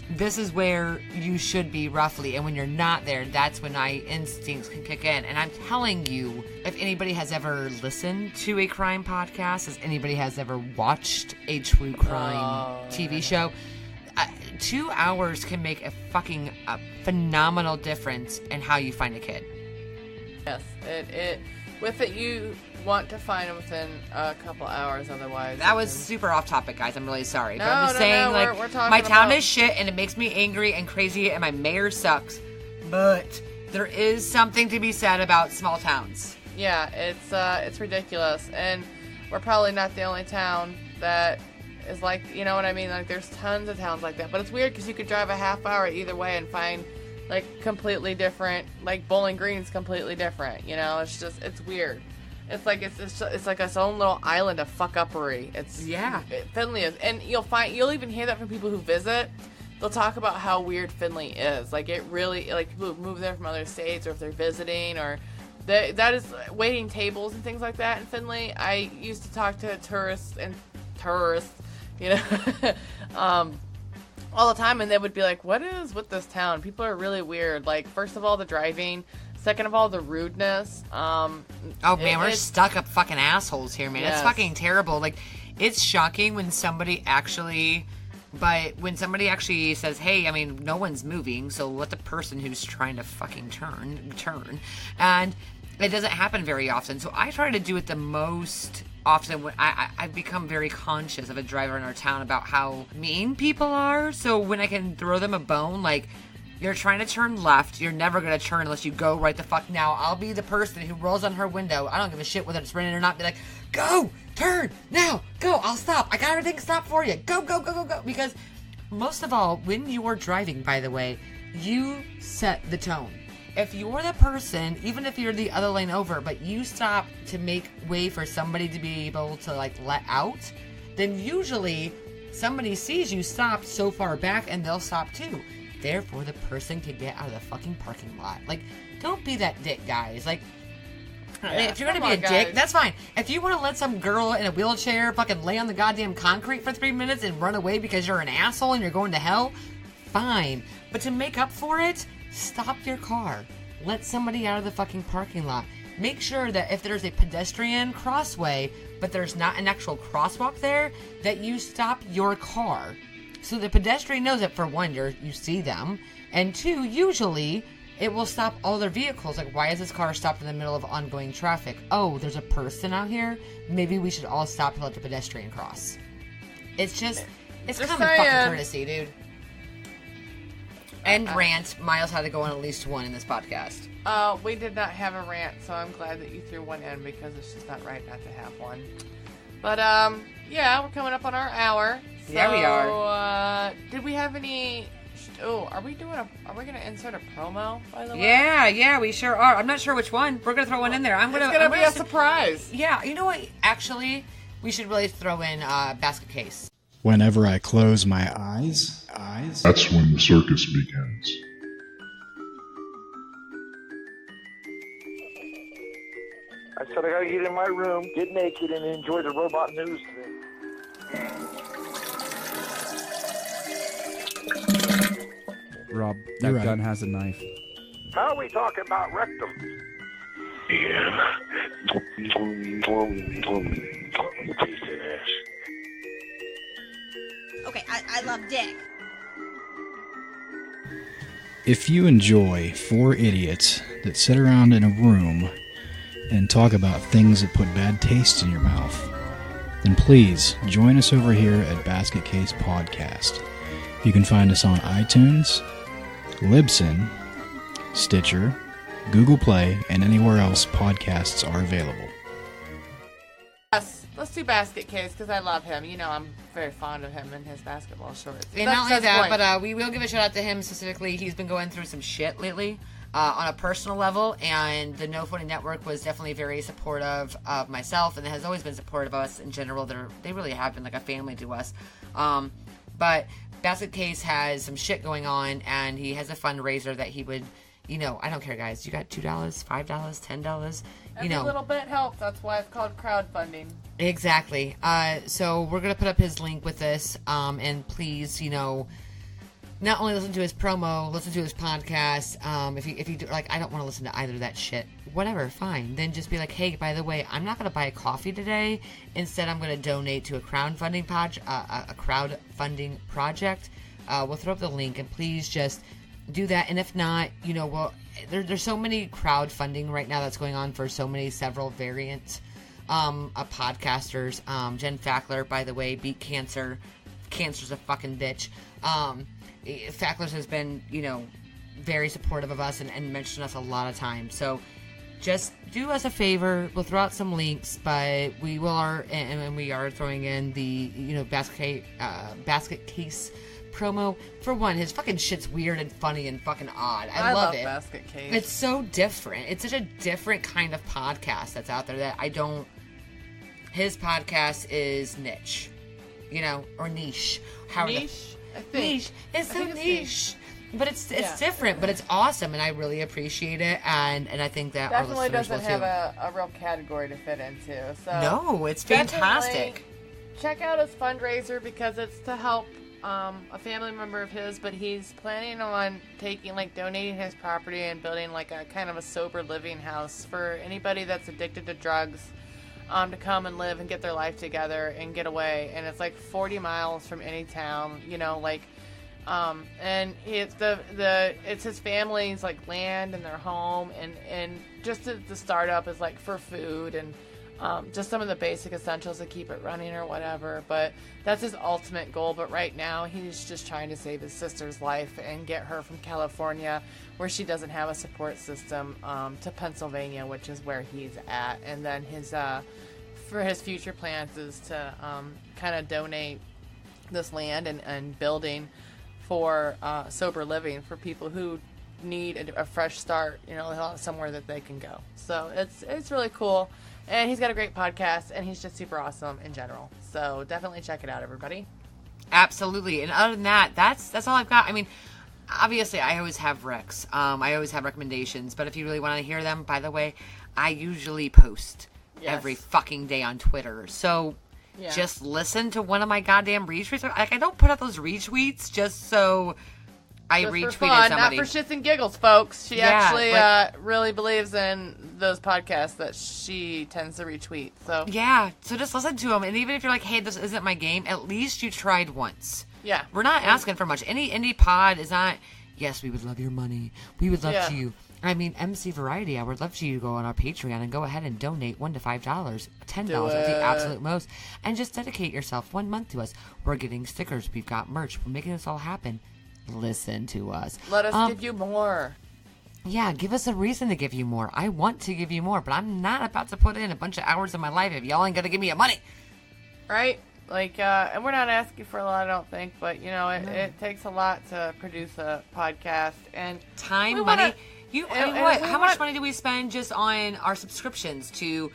this is where you should be roughly. And when you're not there, that's when my instincts can kick in. And I'm telling you, if anybody has ever listened to a crime podcast, if anybody has ever watched a true crime TV show, 2 hours can make a phenomenal difference in how you find a kid. Yes, with it, you want to find them within a couple hours, otherwise. That was super off topic, guys. I'm really sorry. No, but I'm just saying, we're talking my town about... is shit, and it makes me angry and crazy, and my mayor sucks. But there is something to be said about small towns. Yeah, it's ridiculous, and we're probably not the only town that is like, you know what I mean? Like, there's tons of towns like that. But it's weird because you could drive a half hour either way and find like completely different, like Bowling Green's completely different, you know? It's weird. It's like it's like its own little island of fuck-uppery. Findlay is, and you'll even hear that from people who visit. They'll talk about how weird Findlay is. Like, it really, like, people who move there from other states, or if they're visiting, or that is waiting tables and things like that in Findlay. I used to talk to tourists, you know, all the time, and they would be like, what is with this town? People are really weird. Like, first of all, the driving. Second of all, the rudeness. We're stuck up fucking assholes here, man. Yes. It's fucking terrible. Like, it's shocking when somebody actually says, hey, I mean, no one's moving, so let the person who's trying to fucking turn. And it doesn't happen very often. So I try to do it the most often when I've become very conscious of a driver in our town about how mean people are. So when I can throw them a bone, like, you're trying to turn left, you're never going to turn unless you go right the fuck now. I'll be the person who rolls on her window. I don't give a shit whether it's raining or not. Be like, go, turn, now, go, I'll stop. I got everything stopped for you. Go, go, go, go, go. Because most of all, when you are driving, by the way, you set the tone. If you're the person, even if you're the other lane over, but you stop to make way for somebody to be able to, like, let out, then usually somebody sees you stopped so far back and they'll stop too. Therefore, the person can get out of the fucking parking lot. Like, don't be that dick, guys. Like, if you're going to be a dick, that's fine. If you want to let some girl in a wheelchair fucking lay on the goddamn concrete for 3 minutes and run away because you're an asshole and you're going to hell, fine. But to make up for it, stop your car. Let somebody out of the fucking parking lot. Make sure that if there's a pedestrian crossway, but there's not an actual crosswalk there, that you stop your car. So the pedestrian knows that, for one, you see them, and two, usually it will stop all their vehicles. Like, why is this car stopped in the middle of ongoing traffic? Oh, there's a person out here? Maybe we should all stop to let the pedestrian cross. It's common fucking courtesy, dude. And rant. Miles had to go on at least one in this podcast. We did not have a rant, so I'm glad that you threw one in because it's just not right not to have one. But, yeah, we're coming up on our hour. So, yeah, we are. Did we have any... Oh, are we going to insert a promo, by the way? Yeah, we sure are. I'm not sure which one. We're going to throw one in there. It's going to be a surprise. Yeah, you know what? Actually, we should really throw in basket case. Whenever I close my eyes... That's when the circus begins. I said I gotta get in my room, get naked, and enjoy the robot news today. Rob, that gun has a knife. How are we talking about rectum? Yeah. Piece of ass. Okay, I love dick. If you enjoy four idiots that sit around in a room and talk about things that put bad taste in your mouth, then please join us over here at Basket Case Podcast. You can find us on iTunes, Libsyn, Stitcher, Google Play, and anywhere else podcasts are available. Yes, let's do Basket Case because I love him. You know, I'm very fond of him and his basketball shorts. And not only that, but we will give a shout out to him specifically. He's been going through some shit lately on a personal level, and the No Phony Network was definitely very supportive of myself, and has always been supportive of us in general. They really have been like a family to us. But Basket Case has some shit going on, and he has a fundraiser that he would, I don't care, guys. You got $2, $5, $10, Every little bit helps. That's why it's called crowdfunding. Exactly. So we're going to put up his link with this, and please, not only listen to his promo, listen to his podcast. If you do, like, I don't want to listen to either of that shit. Whatever, fine. Then just be like, hey, by the way, I'm not going to buy a coffee today. Instead, I'm going to donate to a crowdfunding project. We'll throw up the link, and please just do that. And if not, there's so many crowdfunding right now that's going on for several variants of podcasters. Jen Fackler, by the way, beat cancer. Cancer's a fucking bitch. Fackler's has been, very supportive of us and mentioned us a lot of times. So just do us a favor. We'll throw out some links, but we are throwing in the, Basket Case promo. For one, his fucking shit's weird and funny and fucking odd. I love it. Basket Case. It's so different. It's such a different kind of podcast that's out there that his podcast is niche, or niche. Niche? I think. Niche. It's so niche. But it's different, but it's awesome, and I really appreciate it, and I think that definitely our listeners doesn't will have too. a real category to fit into. So no, it's fantastic. Check out his fundraiser because it's to help a family member of his, but he's planning on donating his property and building like a kind of a sober living house for anybody that's addicted to drugs. To come and live and get their life together and get away, and it's like 40 miles from any town, and it's his family's like land and their home, and just the startup is like for food and just some of the basic essentials to keep it running or whatever. But that's his ultimate goal. But right now he's just trying to save his sister's life and get her from California, where she doesn't have a support system, to Pennsylvania, which is where he's at. And then for his future plans is to kind of donate this land and building for sober living for people who need a fresh start, somewhere that they can go. So it's really cool. And he's got a great podcast, and he's just super awesome in general. So definitely check it out, everybody. Absolutely. And other than that, that's all I've got. I mean, obviously, I always have recs. I always have recommendations. But if you really want to hear them, by the way, I usually post every fucking day on Twitter. So just listen to one of my goddamn retweets. Like, I don't put out those retweets just so I just retweeted for fun, somebody. Not for shits and giggles, folks. She actually really believes in those podcasts that she tends to retweet. So so just listen to them. And even if you're like, hey, this isn't my game, at least you tried once. Yeah. We're not asking for much. Any indie pod is not, yes, we would love your money. We would love you. I mean, MC Variety, I would love for you to go on our Patreon and go ahead and donate $1 to $5, $10 at the absolute most, and just dedicate yourself 1 month to us. We're getting stickers. We've got merch. We're making this all happen. Listen to us. Let us give you more. Yeah, give us a reason to give you more. I want to give you more, but I'm not about to put in a bunch of hours of my life if y'all ain't going to give me your money. Right? Like, and we're not asking for a lot, I don't think, but, it takes a lot to produce a podcast. And time, money. How much money do we spend just on our subscriptions to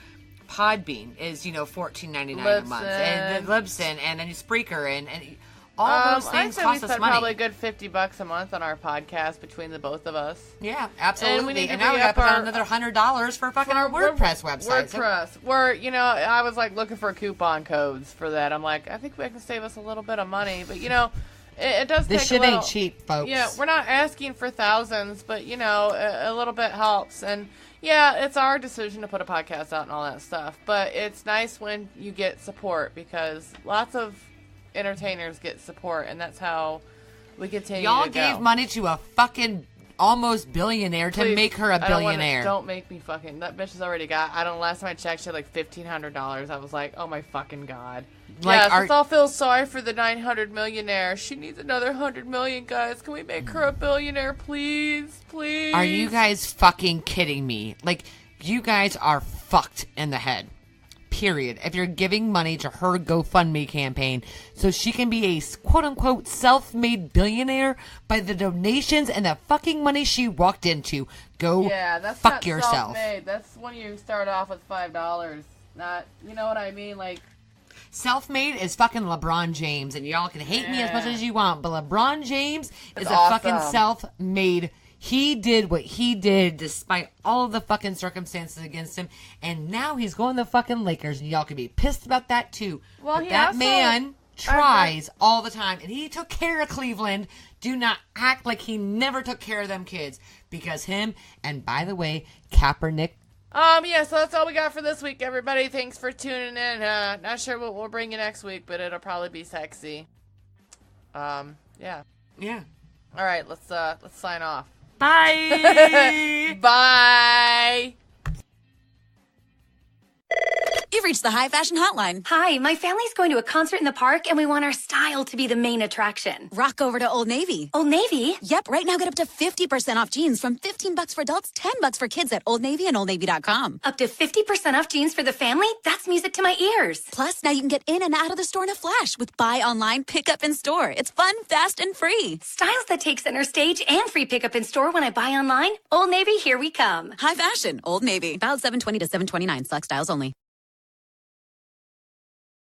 Podbean? Is $14.99 a month, and Libsyn, and then Spreaker, and all those things cost us money. Probably a good $50 a month on our podcast between the both of us. Yeah, absolutely. And now we got to put on another $100 for fucking our WordPress website. Where I was like looking for coupon codes for that. I'm like, I think we can save us a little bit of money, but it does. This shit ain't cheap, folks. Yeah, we're not asking for thousands, but a little bit helps. And yeah, it's our decision to put a podcast out and all that stuff. But it's nice when you get support, because lots of entertainers get support, and that's how we continue. Y'all gave money to a fucking almost billionaire to make her a billionaire. Don't make me fucking. That bitch has already got. Last time I checked, she had like $1,500. I was like, oh my fucking god. Like, let's all feel sorry for the 900 millionaire. She needs another 100 million, guys. Can we make her a billionaire, please? Please. Are you guys fucking kidding me? Like, you guys are fucked in the head. Period. If you're giving money to her GoFundMe campaign so she can be a quote-unquote self-made billionaire by the donations and the fucking money she walked into, that's fuck not yourself. Self-made. That's when you start off with $5. Not, you know what I mean? Like, Self-made is fucking LeBron James, and y'all can hate me as much as you want, but LeBron James is a fucking self-made. He did what he did despite all of the fucking circumstances against him, and now he's going to the fucking Lakers, and y'all can be pissed about that too. Well, but that man tries all the time, and he took care of Cleveland. Do not act like he never took care of them kids, because him, and by the way, Kaepernick. Yeah, so that's all we got for this week, everybody. Thanks for tuning in. Not sure what we'll bring you next week, but it'll probably be sexy. Yeah. Yeah. All right, let's sign off. Bye. Bye. You've reached the High Fashion Hotline. Hi, my family's going to a concert in the park, and we want our style to be the main attraction. Rock over to Old Navy. Old Navy? Yep, right now get up to 50% off jeans from $15 for adults, $10 for kids at Old Navy and OldNavy.com. Up to 50% off jeans for the family? That's music to my ears. Plus, now you can get in and out of the store in a flash with buy online, pick up in store. It's fun, fast, and free. Styles that take center stage and free pickup in store when I buy online? Old Navy, here we come. High Fashion, Old Navy. Valid 7/20 to 7/29. Select styles only.